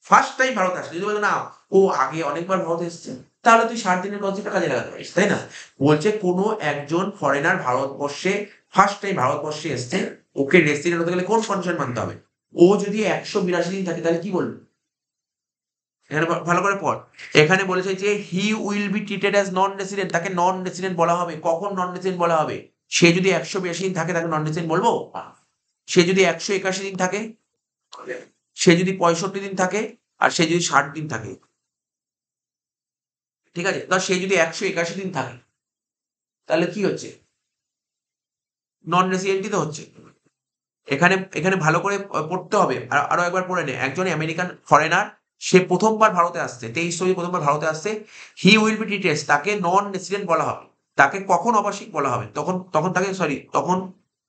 ফার্স্ট টাইম ভারতে আসে। যদি বলতো না ও আগে অনেকবার ভারতে এসেছে, তাহলে তুই 60 দিনের কনসেপ্টটা কাজে লাগাতে পারিস, তাই না? বলছে কোনো একজন ফরেনার ভারতবর্ষে ফার্স্ট টাইম ভারতবর্ষে এসছে, ওকে রেসিডেন্ট হতে গেলে কোন কন্ডিশন মানতে হবে? ও যদি 182 দিন থাকে তাহলে কি বলবে? এখানে ভালো করে পড়, এখানে বলেছে যে he will be treated as non resident, তাকে নন রেসিডেন্ট বলা হবে। কখন নন রেসিডেন্ট বলা হবে? সে যদি 182 দিন থাকে তাকে নন রেসিডেন্ট বলবো? সে যদি 181 দিন থাকে, সে যদি 65 দিন থাকে, আর সে যদি 60 দিন থাকে, ঠিক আছে? ধর সে যদি 181 দিন থাকে, তাহলে কি হচ্ছে? নন রেসিডেন্টই তো হচ্ছে। এখানে এখানে ভালো করে পড়তে হবে, আরো একবার পড়ে নে। একজন আমেরিকান ফরেনার, সে প্রথমবার ভারতে আসছে, 23 প্রথমবার ভারতে আসছে, হি উইল বি ট্রিটেড, তাকে নন রেসিডেন্ট বলা হবে। তাকে কখন আবাসিক বলা হবে? তখন তখন তাকে সরি তখন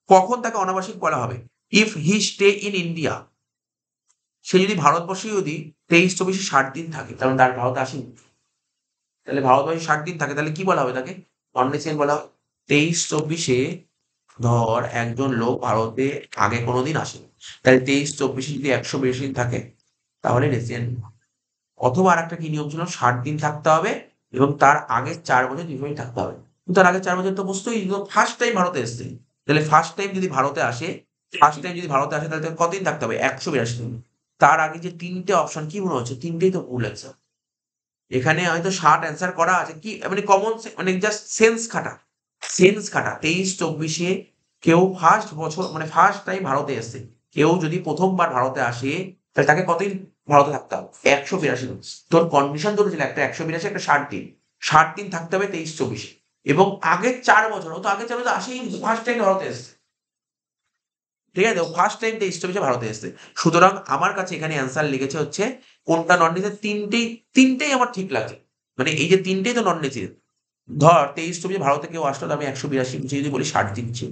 কখন তাকে অনাবাসিক বলা হবে? If he stay in India, সে যদি ভারতবর্ষে যদি 23-24-60 দিন থাকে, তাহলে তার ভারতে আসেনি, তাহলে ভারতবর্ষে 60 দিন থাকে, তাহলে কি বলা হবে? তাকে নন রেসিডেন্ট বলা হবে। 23-24 ধর একজন লোক ভারতে আগে কোনোদিন আসেনি, তাহলে 23-24 যদি 182 দিন থাকে তাহলে রেসিডেন্ট। অথবা আর একটা কি নিয়ম ছিল, 60 দিন থাকতে হবে এবং তার আগের 4 বছর দীর্ঘদিন থাকতে হবে। কিন্তু তার আগের 4 বছর তো বুঝতেই, ফার্স্ট টাইম ভারতে এসছে, তাহলে ফার্স্ট টাইম যদি ভারতে আসে, ফার্স্ট টাইম যদি ভারতে আসে তাহলে তাকে কতদিন থাকতে হবে? 182 দিন। তার আগে যে 3টে অপশন, কি মনে হচ্ছে? 3টেই তো ভুল অ্যান্সার। এখানে হয়তো 60 অ্যান্সার করা আছে, কি মানে কমন, মানে জাস্ট সেন্স খাটা, সেন্স খাটা। 23-24 কেউ ফার্স্ট বছর মানে ফার্স্ট টাইম ভারতে এসছে, কেউ যদি প্রথমবার ভারতে আসে, তাহলে তাকে কতদিন ভারতে থাকতে হবে? 182 দিন। তোর কন্ডিশন দুটো ছিল, একটা 182, একটা 60 দিন। 60 দিন থাকতে হবে 23-24, এবং আগের 4 বছর, ও তো আগের 4 বছর আসেই, ফার্স্ট টাইম ভারতে এসছে, ঠিক আছে? ও ফার্স্ট টাইম 23-24 ভারতে এসছে। সুতরাং আমার কাছে এখানে অ্যান্সার লিখেছে হচ্ছে কোনটা নন রেসিডেন্ট, তিনটেই আমার ঠিক লাগছে, মানে এই যে তিনটেই তো নন রেসিডেন্ট। ধর 23-24 ভারতে কেউ আসলো, আমি 182 বুঝে যদি বলি 60 দিন ছিল,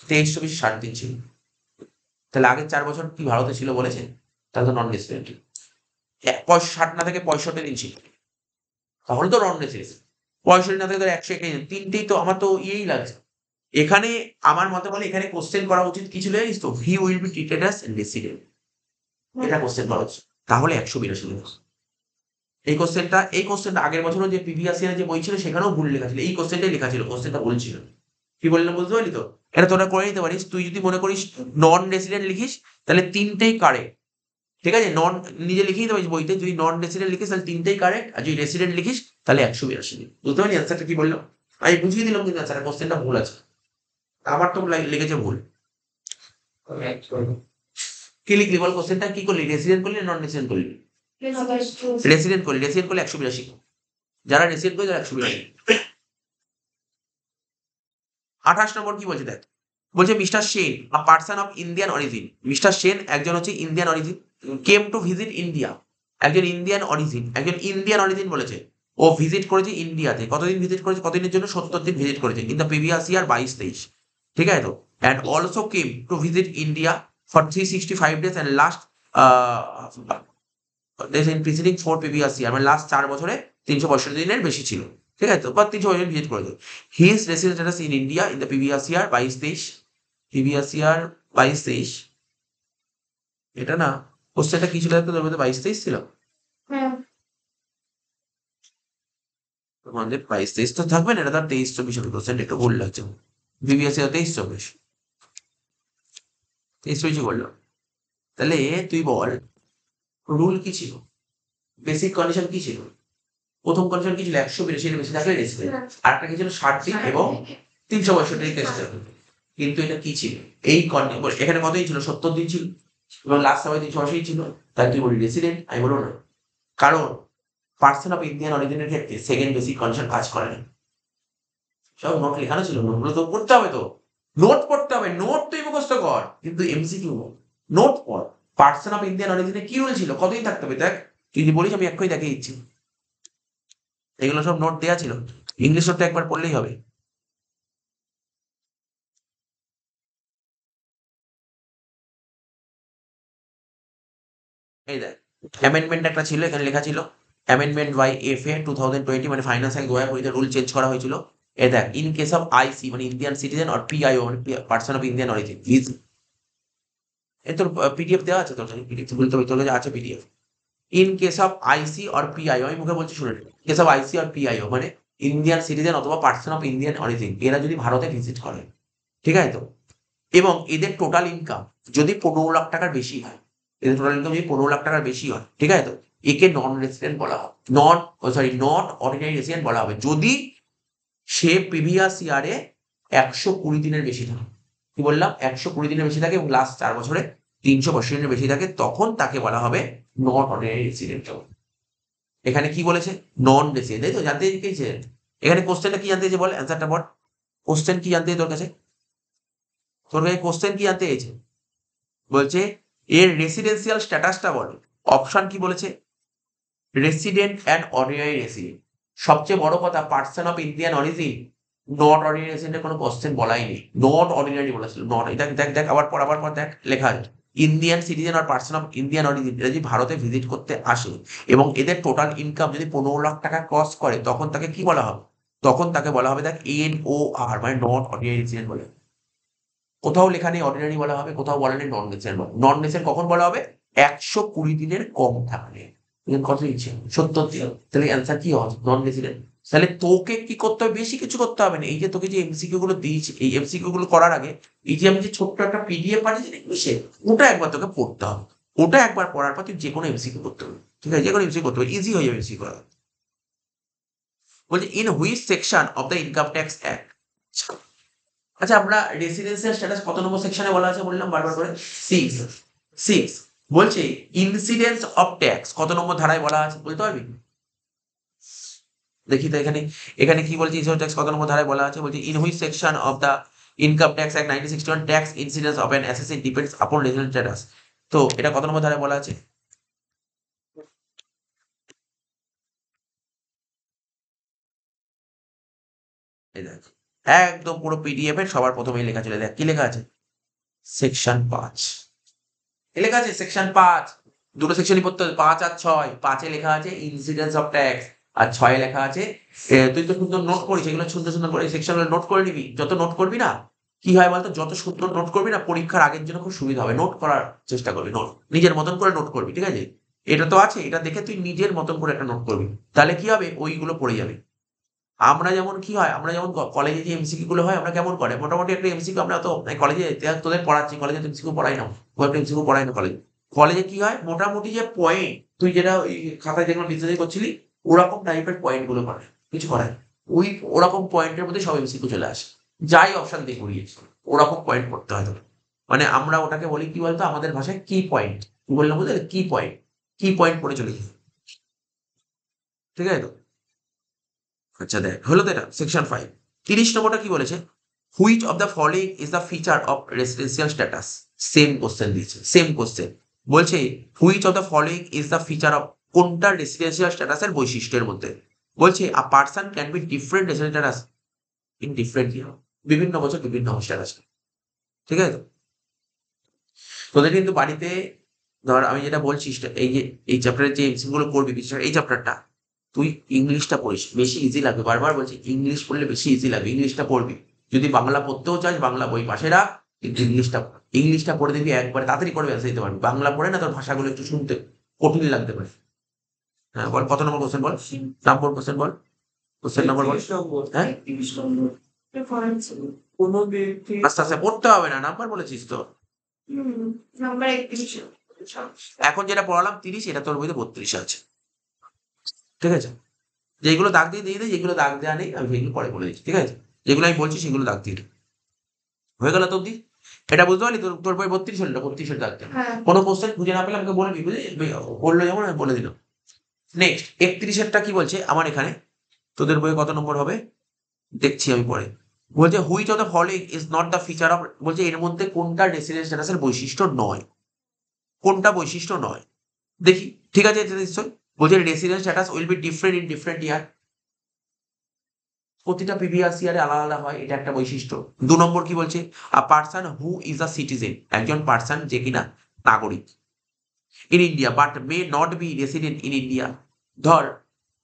23-24 60 দিন ছিল, তাহলে আগের 4 বছর কি ভারতে ছিল বলেছে? তাহলে তো নন রেসিডেন্ট। 60 না থেকে 65 দিন ছিল, তাহলে তো নন রেসিডেন্ট। 65 না থেকে ধর 121 দিন, তিনটেই তো আমার তো ইয়েই লাগছে। এখানে আমার মতে বলে এখানে কোশ্চেন করা উচিত কি ছিল জানিস তো? He will be treated as resident, এটা কোশ্চেন করা উচিত, তাহলে 182 দিন। এই কোশ্চেনটা আগের বছরও যে প্রিভিয়াস ইয়ারে যে বই ছিল সেখানেও ভুল লেখা ছিল, এই কোশ্চেনটাই লেখা ছিল, কোশ্চেনটা ভুল ছিল। কি বললাম বুঝতে পারলি তো? এটা তোরা করে নিতে পারিস। তুই যদি মনে করিস নন রেসিডেন্ট লিখিস, তাহলে তিনটেই কারেক্ট, ঠিক আছে? নন নিজে লিখে দিতে পারিস বইতে, যদি নন রেসিডেন্ট লিখিস তাহলে তিনটেই কারেক্ট, আর যদি রেসিডেন্ট লিখিস তাহলে 182 দিন। বুঝতে পারলি অ্যান্সারটা কি বললাম? আমি বুঝিয়ে দিলাম, কিন্তু অ্যান্সারটা কোশ্চেনটা ভুল আছে, আমার তো লিখেছে ভুল। কি লিখলি বল? কোশ্চেনটা কি করলি? রেসিডেন্ট করলি না নন রেসিডেন্ট করলি? রেসিডেন্ট করলি, রেসিডেন্ট করলে 182, যারা রেসিডেন্ট করে তারা 182। 28 নম্বর কি বলছে দেখ, বলছে mister Sen a person of Indian origin, mister Sen একজন হচ্ছে Indian origin, came to visit India, একজন ইন্ডিয়ান অরিজিন, একজন ইন্ডিয়ান অরিজিন বলেছে, ও ভিজিট করেছে ইন্ডিয়াতে, কতদিন ভিজিট করেছে, কতদিনের জন্য, 70 দিন ভিজিট করেছে ইন দ্য প্রিভিয়াস ইয়ার 22-23, ঠিক আছে তো। And also came to visit India for 365 days and last in preceding 4 previous year, মানে লাস্ট 4 বছরে 365 দিনের বেশি ছিল, ঠিক আছে তো, বা 365 ভিজিট করেছে। His residence status in India in the previous year 22-23, previous year 22-23, এটা না কোশ্চেনটা কি ছিল, তোর মধ্যে 22-23 ছিল, হুম তোমাদের 22-23 তো থাকবে না, এটা তার 23-24 কোশ্চেন, একটু ভুল লাগছে, প্রিভিয়াস ইয়ার 23-24, 23-24 বললো। তাহলে তুই বল রুল কি ছিল, বেসিক কন্ডিশন কি ছিল, প্রথম কন্ডিশন কি ছিল, 182 এর বেশি থাকলে রেসিডেন্ট, আরেকটা কি ছিল 60 দিন এবং 362 টেস্ট। কিন্তু এটা কি ছিল, এই এখানে কতই ছিল, 70 দিন ছিল এবং লাস্ট সময় 382 ছিল, তাই তুই বলি রেসিডেন্ট, আমি বলবো না, কারণ পার্সন অফ ইন্ডিয়ান অরিজিনের ক্ষেত্রে সেকেন্ড বেসিক কন্ডিশন কাজ করে না। সব নোট লেখানো ছিল, নোটগুলো তো পড়তে হবে, তো নোট পড়তে হবে, নোট তুই মুখস্থ কর, কিন্তু এমসিকিউ নোট পড়। পার্সন অফ ইন্ডিয়ান অরিজিনে কি রুল ছিল, কতদিন থাকতে হবে, দেখ তুই যদি বলিস আমি এক্ষুনি দেখে দিচ্ছি, এগুলো সব নোট দেওয়া ছিল, ইংলিশ নোটটা একবার পড়লেই হবে। এই দেখ অ্যামেন্ডমেন্ট একটা ছিল, এখানে লেখা ছিল অ্যামেন্ডমেন্ট বাই FA 2020, মানে ফাইন্যান্সিয়াল 2020 রুল চেঞ্জ করা হয়েছিল। এ দেখ ইন কেস অফ IC মানে ইন্ডিয়ান সিটিজেন আর PIO মানে পার্সন অফ ইন্ডিয়ান অরিজিন ভিজ, এ তোর PDF দেওয়া আছে, তোর কাছে PDF বলতে হবে, তোর কাছে আছে PDF। In case of IC আর PIO, আমি মুখে বলছি শুনে, কেস অফ IC আর PIO মানে ইন্ডিয়ান সিটিজেন অথবা পার্সন অফ ইন্ডিয়ান অরিজিন, এরা যদি ভারতে ভিজিট করে, ঠিক আছে তো, এবং এদের টোটাল ইনকাম যদি 15 লাখ টাকার বেশি হয়, এদের টোটাল ইনকাম যদি 15 লাখ টাকার বেশি হয়, ঠিক আছে তো, একে নন রেসিডেন্ট বলা হবে, নট অর্ডিনারি রেসিডেন্ট বলা হবে, যদি সে প্রিভিয়াস ইয়ারে 120 দিনের বেশি থাকে, কি বললাম 120 দিনের বেশি থাকে এবং লাস্ট 4 বছরে 365 দিনের বেশি থাকে, তখন তাকে বলা হবে নট অর্ডিনারি রেসিডেন্ট। এখানে কি বলেছে, নন রেসিডেন্ট, তাই তো, জানতে চেয়েছে, এখানে কোশ্চেনটা কি জানতে চেয়েছে বল, অ্যান্সারটা বল, কোশ্চেন কি জানতে তোর কাছে, তোর কাছে কোশ্চেন কি জানতে চেয়েছে, বলছে এর রেসিডেন্সিয়াল স্ট্যাটাসটা বলো, অপশন কি বলেছে, রেসিডেন্ট অ্যান্ড অর্ডিনারি রেসিডেন্ট। সবচেয়ে বড় কথা, person of Indian origin not ordinary রেসিডেন্টের কোনো কোশ্চেন বলাই নেই, নট অর্ডিনারি বলেছিল, নট, দেখ দেখ দেখ আবার পর দেখ লেখা আছে ইন্ডিয়ান সিটিজেন আর পার্সন অফ ইন্ডিয়ান অরিজিন, এরা যদি ভারতে ভিজিট করতে আসে এবং এদের টোটাল ইনকাম যদি 15 লাখ টাকা ক্রস করে, তখন তাকে কি বলা হবে, তখন তাকে বলা হবে দেখ NOR মানে নট অর্ডিনারি রেসিডেন্ট বলে। কোথাও লেখা নেই অর্ডিনারি বলা হবে, কোথাও বলা নেই নন রেসিডেন্ট, নন রেসিডেন্ট কখন বলা হবে, 120 দিনের কম থাকলে, কত দিচ্ছে 70 দিন, তাহলে অ্যান্সার কি হবে, নন রেসিডেন্ট। তাহলে তোকে কি করতে হবে, বেশি কিছু করতে হবে না, এই যে তোকে যে এমসিকিউ গুলো দিয়েছি, এই এমসিকিউ গুলো করার আগে এই যে আমি যে ছোট্ট একটা PDF পাঠিয়েছি ইংলিশে, ওটা একবার তোকে পড়তে হবে, ওটা একবার পড়ার পর তুই যে কোনো এমসিকিউ করতে হবে, ঠিক আছে, যে কোনো এমসিকিউ করতে হবে, ইজি হয়ে যাবে এমসিকিউ করা। বলছে in which section of the income tax act, আচ্ছা আমরা রেসিডেন্সিয়াল স্ট্যাটাস কত নম্বর সেকশনে বলা আছে বললাম বারবার করে, 6 বলছে ইনসিডেন্স অফ ট্যাক্স কত নম্বর ধারায় বলা আছে বলতে পারবি, দেখি তো এখানে, এখানে কি বলছে ইনসিডেন্স ট্যাক্স কত নম্বর ধারায় বলা আছে, বলছে in which section of the income tax act 1961 tax incidence of an অ্যাসেসি depends upon residence status, তো এটা কত নম্বর ধারায় বলা আছে, এই দেখ একদম পুরো PDF এর সবার প্রথমেই লেখা ছিল, দেখ কি লেখা আছে, সেকশন 5 লেখা আছে, সেকশন 5, দুটো সেকশনই পড়তে হবে, 5 আর 6, 5-এ লেখা আছে ইনসিডেন্স অফ ট্যাক্স আর 6-এ লেখা আছে, তুই তো সুন্দর নোট করিস, এগুলো সুন্দর সুন্দর করে সেকশনগুলো নোট করে নিবি, যত নোট করবি না কি হয় বলতো, যত সুন্দর নোট করবি না পরীক্ষার আগের জন্য খুব সুবিধা হবে, নোট করার চেষ্টা করবি, নোট নিজের মতন করে নোট করবি, ঠিক আছে, এটা তো আছে, এটা দেখে তুই নিজের মতন করে একটা নোট করবি, তাহলে কি হবে ওইগুলো পড়ে যাবে। আমরা যেমন কি হয়, আমরা যেমন কলেজে যে এমসিকিউ গুলো হয় আমরা কেমন করে, মোটামুটি একটা এমসিকিউ আমরা তো কলেজে তোদের পড়াচ্ছি, কলেজে তো এমসিকিউ পড়াই না, এমসিকিউ পড়াই না কলেজে, কলেজে কি হয় মোটামুটি যে পয়েন্ট তুই যেটা ওই খাতায় যেগুলো বিশ্লেষণ করছিলি ওরকম টাইপের পয়েন্ট গুলো করে কিছু করায়, ওই ওরকম পয়েন্টের মধ্যে সব এমসিকিউ চলে আসে, যাই অপশন দিয়ে ঘুরিয়েছি ওরকম পয়েন্ট করতে হয় তোর, মানে আমরা ওটাকে বলি কি বলতো আমাদের ভাষায় কি পয়েন্ট, কি বললাম বুঝলে, কি পয়েন্ট পড়ে চলে গেছে, ঠিক আছে তো। আচ্ছা দেখ হলো তো এটা সেকশন 5, 30 নম্বরটা কি বলেছে, which of the following is the feature of residential status, same question দিয়েছে, সেম কোশ্চেন বলছে which of the following is the feature of, কোনটা রেসিডেন্সিয়াল স্ট্যাটাসের বৈশিষ্ট্যের মধ্যে, বলছে a person can be different resident in different year, বিভিন্ন বছর বিভিন্ন স্ট্যাটাস। ঠিক আছে তো? তোদের কিন্তু বাড়িতে ধর আমি যেটা বলছি এই যে এই চ্যাপ্টারের যে এমসিকিউ গুলো করবি, বিশেষ করে এই চ্যাপ্টারটা তুই ইংলিশটা পড়িস, বেশি ইজি লাগবে। বারবার বলছি ইংলিশ পড়লে বেশি ইজি লাগবে, ইংলিশটা পড়বি। যদি বাংলা পড়তেও চাস বাংলা বই পাশে রাখ, কিন্তু ইংলিশটা পড়ে দেখবি একবারে তাড়াতাড়ি করে অ্যান্সার দিতে পারবি। বাংলা পড়ে না তোর ভাষাগুলো একটু শুনতে কঠিন লাগতে পারে। হ্যাঁ বল, কত নম্বর কোশ্চেন বল, নম্বর কোশ্চেন বল, কোশ্চেন নম্বর বল। 30 নম্বর। হ্যাঁ 30 নম্বর রেফারেন্স কোনো ব্যক্তি আস্তে আস্তে পড়তে হবে না, নাম্বার বলেছিস তো। নাম্বার 31 এখন যেটা পড়ালাম 30, এটা তোর বইতে 32 আছে। ঠিক আছে, যেগুলো দাগ দিয়ে দে, যেগুলো দাগ দেওয়া নেই আমি সেগুলো পরে বলে দিচ্ছি। ঠিক আছে, যেগুলো আমি বলছি সেগুলো দাগ দিয়ে দে। হয়ে গেল তো অব্দি? এটা বুঝতে পারলি? তোর তোর বই 32 হলো, 32 দাগ দে। হ্যাঁ কোনো কোশ্চেন খুঁজে না পেলে আমাকে বলবি, বুঝলি? বললো যেমন আমি বলে দিলাম। নেক্সট 31 কি বলছে আমার এখানে, তোদের বইয়ে কত নম্বর হবে দেখছি আমি পরে। বলছে which of the following is not the feature of, বলছে এর মধ্যে কোনটা রেসিডেন্স স্ট্যাটাসের বৈশিষ্ট্য নয়, কোনটা বৈশিষ্ট্য নয় দেখি। ঠিক আছে, এটা নিশ্চয় বলছে residence status will be different in different year, প্রতিটা প্রিভিয়াস ইয়ারে আলাদা আলাদা হয়, এটা একটা বৈশিষ্ট্য। 2 নম্বর কি বলছে, a person who is a citizen, একজন পার্সন যে কিনা নাগরিক in India but may not be resident in India. ধর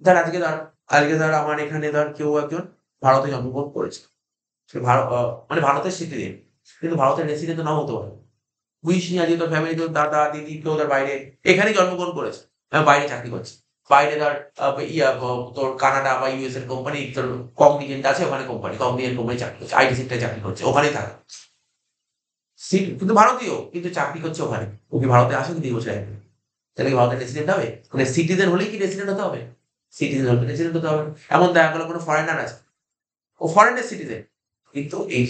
ধর আজকে ধর আমার এখানে ধর কেউ একজন ভারতে জন্মগ্রহণ করেছে, সে মানে ভারতের সিটিজেন, কিন্তু ভারতের রেসিডেন্ট নাও হতে পারে। বুঝিস নি, আজকে তোর ফ্যামিলি, তোর দাদা দিদি কেউ ধর বাইরে এখানেই জন্মগ্রহণ করেছে, বাইরে চাকরি করছে, বাইরে ধর তোর কানাডা বা ইউএস এর কোম্পানি, তোর কগনিজেন্ট আছে ওখানে, কগনিজেন্ট কোম্পানি চাকরি করছে, আইটি সেক্টরে চাকরি করছে, ওখানেই থাকে। কিন্তু ভারতীয়, কিন্তু চাকরি করছে ওখানে। ও কি ভারতে আসে কি 2 বছর আগে? তাহলে কি ভারতের রেসিডেন্ট হবে? মানে সিটিজেন হলেই কি রেসিডেন্ট হতে হবে? সিটিজেন হলে রেসিডেন্ট হতে হবে না। এমন দেখা গেল কোনো ফরেনার আছে, ও ফরেনের সিটিজেন, কিন্তু এই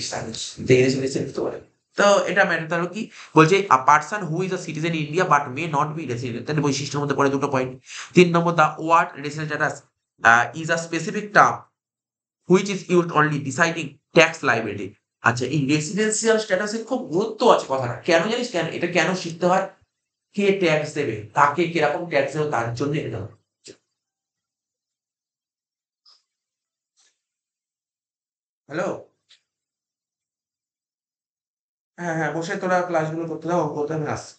দেশে রেসিডেন্ট হতে পারে। তো এটা ম্যাটার হলো কি, বলছে a person who is a citizen in India but may not be resident, তাহলে বৈশিষ্ট্যের মধ্যে পড়ে 2টো পয়েন্ট। 3 নম্বর, the word resident status is a specific term which is used only deciding tax liability. আচ্ছা, এই রেসিডেন্সিয়াল স্ট্যাটাসের খুব গুরুত্ব আছে কথাটা, কেন জানিস? কেন এটা কেন শিখতে হয়? কে ট্যাক্স দেবে, তাকে কিরকম ট্যাক্স দেবে, তার জন্য এটা। হ্যালো, হ্যাঁ হ্যাঁ বসে তোরা ক্লাসগুলো করতে দাও, অঙ্ক করতে আমি আসছি।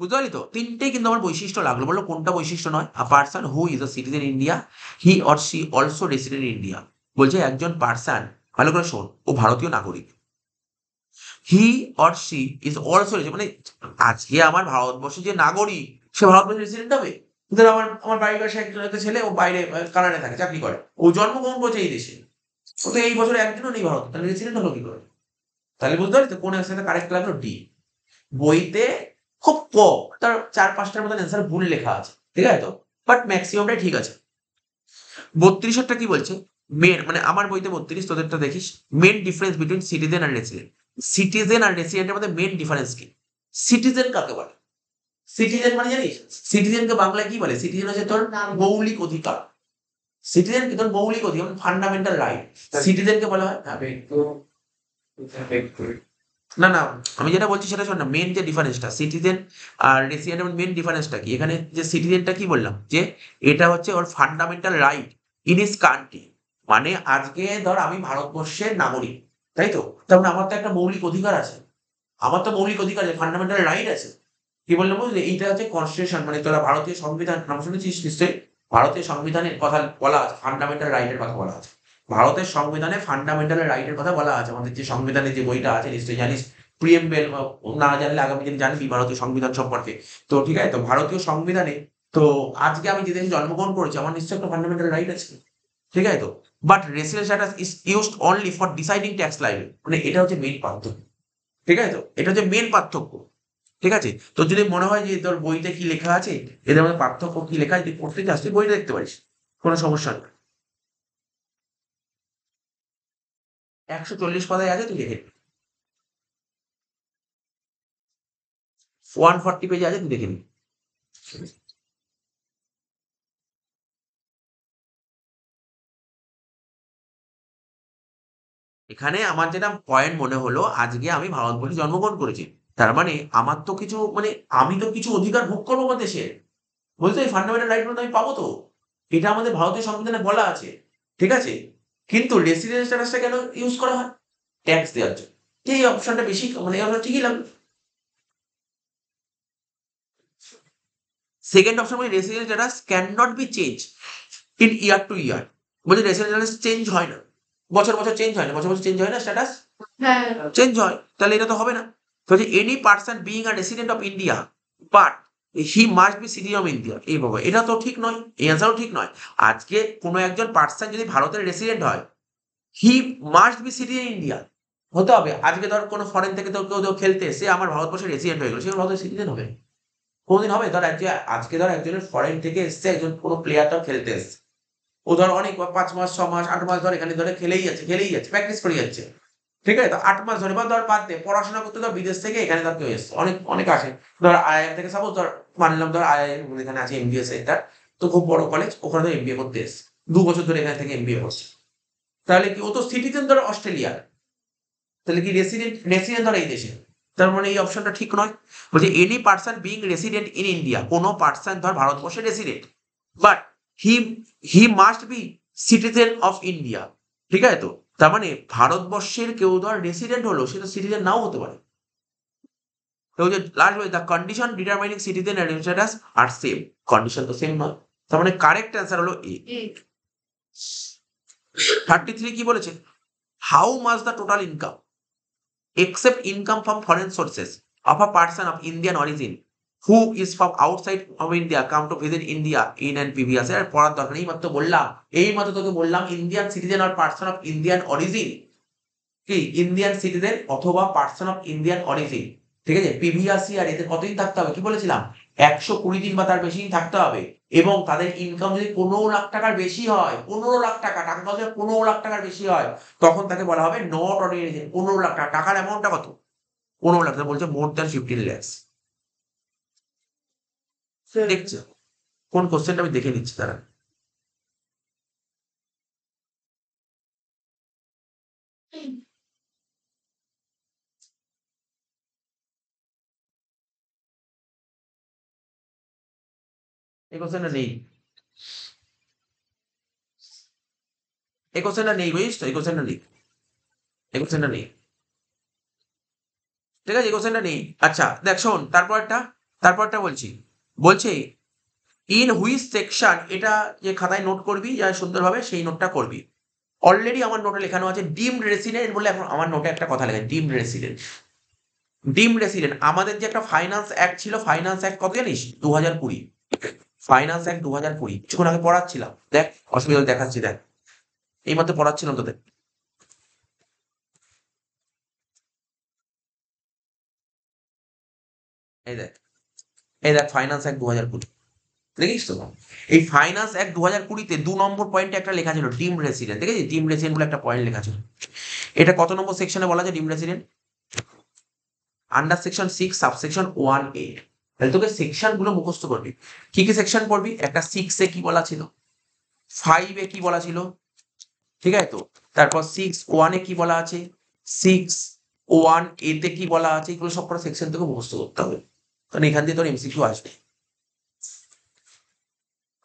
বুঝতে পারলি তো? 3টেই কিন্তু আমার বৈশিষ্ট্য লাগলো। বললো কোনটা বৈশিষ্ট্য নয়? আ person who is a citizen India, he or she also resident in India. বলছে একজন পার্সন, ভালো করে শোন, ও ভারতীয় নাগরিক। হি অর শি ইজ অলসো, মানে আজকে আমার ভারতবর্ষের যে নাগরিক, সে ভারতবর্ষের রেসিডেন্ট হবে? ধর আমার বাড়ির পাশে একজন একটা ছেলে, ও বাইরে কানাডায় থাকে, চাকরি করে, ও জন্মগ্রহণ করেছে এই দেশে, ও তো এই বছর একদিনও নেই ভারত, তাহলে রেসিডেন্ট হলো কি করে? তাহলে বুঝতে পারলি তো কোন অ্যান্সারটা কারেক্ট লাগলো? ডি। বইতে খুব কম, তার 4-5টার মতন অ্যান্সার ভুল লেখা আছে, ঠিক আছে তো, বাট ম্যাক্সিমামটাই ঠিক আছে। 32 কি বলছে, মেন মানে আমার বইতে 32, তোদেরটা দেখিস। মেন ডিফারেন্স বিটুইন সিটিজেন আর রেসিডেন্ট, সিটিজেন আর রেসিডেন্টের মধ্যে মেন ডিফারেন্স কি? সিটিজেন কাকে বলে? সিটিজেন মানে জানিস, সিটিজেনকে বাংলায় কি বলে? সিটিজেন হচ্ছে তোর মৌলিক অধিকার। সিটিজেন কি তোর মৌলিক অধিকার, ফান্ডামেন্টাল রাইট, সিটিজেনকে বলা হয়। না না, আমি যেটা বলছি সেটা শোন না, মেন যে ডিফারেন্সটা সিটিজেন আর রেসিডেন্টের মেন ডিফারেন্সটা কি, এখানে যে সিটিজেনটা কি বললাম, যে এটা হচ্ছে ওর fundamental right in his country. মানে আজকে ধর আমি ভারতবর্ষের নাগরিক, তাই তো, তার মানে আমার তো একটা মৌলিক অধিকার আছে, আমার তো মৌলিক অধিকার আছে, ফান্ডামেন্টাল রাইট আছে। কি বললাম বুঝলি? এইটা হচ্ছে কনস্টিটিউশন, মানে তোরা ভারতীয় সংবিধান নাম শুনেছিস নিশ্চয়ই, ভারতীয় সংবিধানের কথা বলা আছে, ফান্ডামেন্টাল রাইটের কথা বলা আছে। ভারতের সংবিধানে ফান্ডামেন্টাল রাইটের কথা বলা আছে, আমাদের যে সংবিধানে যে বইটা আছে নিশ্চয়ই জানিস, প্রিএমবেল, না জানলে আগামী দিন জানবি ভারতীয় সংবিধান সম্পর্কে। তো ঠিক আছে, তো ভারতীয় সংবিধানে, তো আজকে আমি যে দেশে জন্মগ্রহণ করেছি আমার নিশ্চয়ই একটা ফান্ডামেন্টাল রাইট আছে, ঠিক আছে তো। But residence status is used only for deciding tax liability, মানে এটা হচ্ছে মেইন পার্থক্য, ঠিক আছে তো, এটা হচ্ছে মেন পার্থক্য। ঠিক আছে, তোর যদি মনে হয় যে তোর বইতে কি লেখা আছে, এদের মধ্যে পার্থক্য কি লেখা আছে, তুই পড়তে চাস তুই বইটা দেখতে পারিস, কোনো সমস্যা নেই। 140 পাতায় আছে, তুই দেখে 140 পেজে আছে, তুই দেখে নি। এখানে আমার যেটা পয়েন্ট মনে হলো, আজকে আমি ভারতবর্ষে জন্মগ্রহণ করেছি, তার মানে আমার তো কিছু মানে আমি তো কিছু অধিকার ভোগ করবো আমার দেশের, বলতে এই ফান্ডামেন্টাল রাইট গুলো আমি পাবো তো, এটা আমাদের ভারতীয় সংবিধানে বলা আছে, ঠিক আছে। কিন্তু রেসিডেন্স স্ট্যাটাসটা কেন ইউজ করা হয়? ট্যাক্স দেওয়ার জন্য। এই অপশনটা বেশি মানে এই অপশন ঠিকই লাগলো। সেকেন্ড অপশন মানে residence status can not be change in year to year, বলছে রেসিডেন্স স্ট্যাটাস চেঞ্জ হয় না, বছর বছর চেঞ্জ হয় না, বছর বছর চেঞ্জ হয় না স্ট্যাটাস, হ্যাঁ চেঞ্জ হয়, তাহলে এটা তো হবে না। তো any person being a resident of India but he must be citizen of India, এই বাবা এটা তো ঠিক নয়, এই অ্যান্সারও ঠিক নয়। আজকে কোনো একজন পার্সন যদি ভারতের রেসিডেন্ট হয়, he must be citizen India হতে হবে। আজকে ধর কোনো ফরেন থেকে তো কেউ খেলতে এসে আমার ভারতবর্ষের রেসিডেন্ট হয়ে গেল, সে ভারতের সিটিজেন হবে? কোনদিন হবে? ধর আজকে ধর একজনের ফরেন থেকে এসছে, একজন কোনো প্লেয়ারটাও খেলতে এসছে, ও ধর অনেক 5 মাস 6 মাস 8 মাস ধরে এখানে ধরে খেলেই যাচ্ছে প্র্যাকটিস করে যাচ্ছে, ঠিক আছে। তো 8 মাস ধরে বা ধর বাদ দে, পড়াশোনা করতে ধর বিদেশ থেকে এখানে ধর কেউ এসছে, অনেক আসে, ধর আইআইএম থেকে সাপোজ ধর মানলাম ধর আইআইএম এখানে আছে এমবিএ সেন্টার, তো খুব বড় কলেজ, ওখানে ধর এমবিএ করতে এসছে, 2 বছর ধরে এখানে থেকে এমবিএ করছে, তাহলে কি ও তো সিটিজেন ধর অস্ট্রেলিয়ার, তাহলে কি রেসিডেন্ট ধর এই দেশে, তার মানে এই অপশনটা ঠিক নয়। বলছে any person being resident in India, কোনো পার্সন ধর ভারতবর্ষের resident but he he must be citizen of India, ঠিক আছে। তো তার মানে ভারতবর্ষের কেউ ধর রেসিডেন্ট হলো, সে তো সিটিজেন নাও হতে পারে। তো যে লাস্ট বলে the condition determining citizen and status আর সেম, কন্ডিশন তো সেম নয়, তার মানে কারেক্ট অ্যান্সার হলো এ। 33 কি বলেছে? How much the total income except income from foreign sources of a person of Indian origin who is from outside of India come to visit India in and previous year, পড়ার দরকার নেই, এই মাত্র তোকে বললাম ইন্ডিয়ান সিটিজেন আর person of Indian origin, কি Indian citizen অথবা পার্সন অফ ইন্ডিয়ান অরিজিন, ঠিক আছে। প্রিভিয়াস ইয়ার এদের কতদিন থাকতে হবে, কি বলেছিলাম? 120 দিন বা তার বেশি দিন থাকতে হবে, এবং তাদের ইনকাম যদি 15 লাখ টাকার বেশি হয়, 15 লাখ টাকা, টাকা কত? 15 লাখ টাকার বেশি হয়, তখন তাকে বলা হবে নট অর্ডিনারি। 15 লাখ টাকা, টাকার অ্যামাউন্টটা কত? 15 লাখ, বলছে মোর দ্যান 15 lakhs। স্যার দেখছে কোন কোশ্চেনটা আমি দেখে নিচ্ছি তারা। এই কোশ্চেনটা নেই, এই কোশ্চেনটা নেই, বুঝিস তো, এই কোশ্চেনটা নেই, এই কোশ্চেনটা নেই, ঠিক আছে, এই কোশ্চেনটা নেই। আচ্ছা দেখ শোন, তারপরটা বলছে ইন হুইচ সেকশন, এটা যে খাতায় নোট করবি যা সুন্দরভাবে সেই নোটটা করবি। অলরেডি আমার নোটে লেখানো আছে ডিমড রেসিডেন্ট বলে, এখন আমার নোটে একটা কথা লেখা ডিমড রেসিডেন্ট। ডিমড রেসিডেন্ট আমাদের যে একটা ফাইন্যান্স অ্যাক্ট ছিল, ফাইন্যান্স অ্যাক্ট কত জানিস? 2020, ফাইন্যান্স অ্যাক্ট 2020, কিছুক্ষণ আগে পড়াচ্ছিলাম, দেখ অসুবিধা হলে দেখাচ্ছি, দেখ এইমাত্র পড়াচ্ছিলাম তোদের, এই দেখ, এই দেখ ফাইন্যান্স অ্যাক্ট 2020, দেখিস তো। এই ফাইন্যান্স অ্যাক্ট 2020-তে 2 নম্বর পয়েন্টে একটা লেখা ছিল ডিম রেসিডেন্ট, দেখেছিস ডিম রেসিডেন্ট বলে একটা পয়েন্ট লেখা ছিল। এটা কত নম্বর সেকশনে বলা যায় ডিম resident? Under section 6 subsection 1A। তাহলে তোকে সেকশন গুলো মুখস্থ করবি, কি কি সেকশন পড়বি, একটা 6A কি বলা ছিল, 5A কি বলা ছিল, ঠিক আছে। তো তারপর 6(1)(a) কি বলা আছে, 6(1)(a) তে কি বলা আছে, এগুলো সব কটা সেকশন তোকে মুখস্থ করতে হবে, কারণ এখান দিয়ে তোর এমসিকিউ আসবে।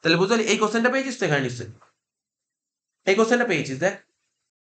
তাহলে বুঝলি এই কোশ্চেনটা পেয়েছিস তো এখানে নিশ্চয়ই, এই কোশ্চেনটা পেয়েছিস দেখ,